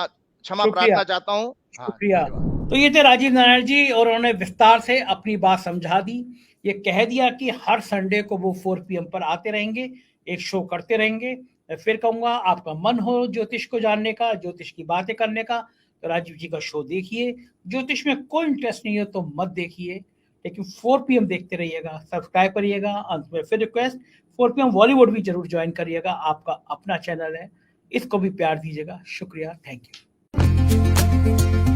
Speaker 2: क्षमा
Speaker 1: शुक्रिया।
Speaker 2: प्रार्थना चाहता हूँ। हाँ,
Speaker 1: शुक्रिया।
Speaker 2: धन्यवाद।
Speaker 1: तो ये थे राजीव नारायण जी और उन्होंने विस्तार से अपनी बात समझा दी। ये कह दिया कि हर संडे को वो 4 PM पर आते रहेंगे, एक शो करते रहेंगे। मैं फिर कहूंगा, आपका मन हो ज्योतिष को जानने का, ज्योतिष की बातें करने का, तो राजीव जी का शो देखिए। ज्योतिष में कोई इंटरेस्ट नहीं है तो मत देखिए, लेकिन 4 PM देखते रहिएगा, सब्सक्राइब करिएगा। अंत में फिर रिक्वेस्ट, 4 PM बॉलीवुड भी जरूर ज्वाइन करिएगा, आपका अपना चैनल है, इसको भी प्यार दीजिएगा। शुक्रिया, थैंक यू।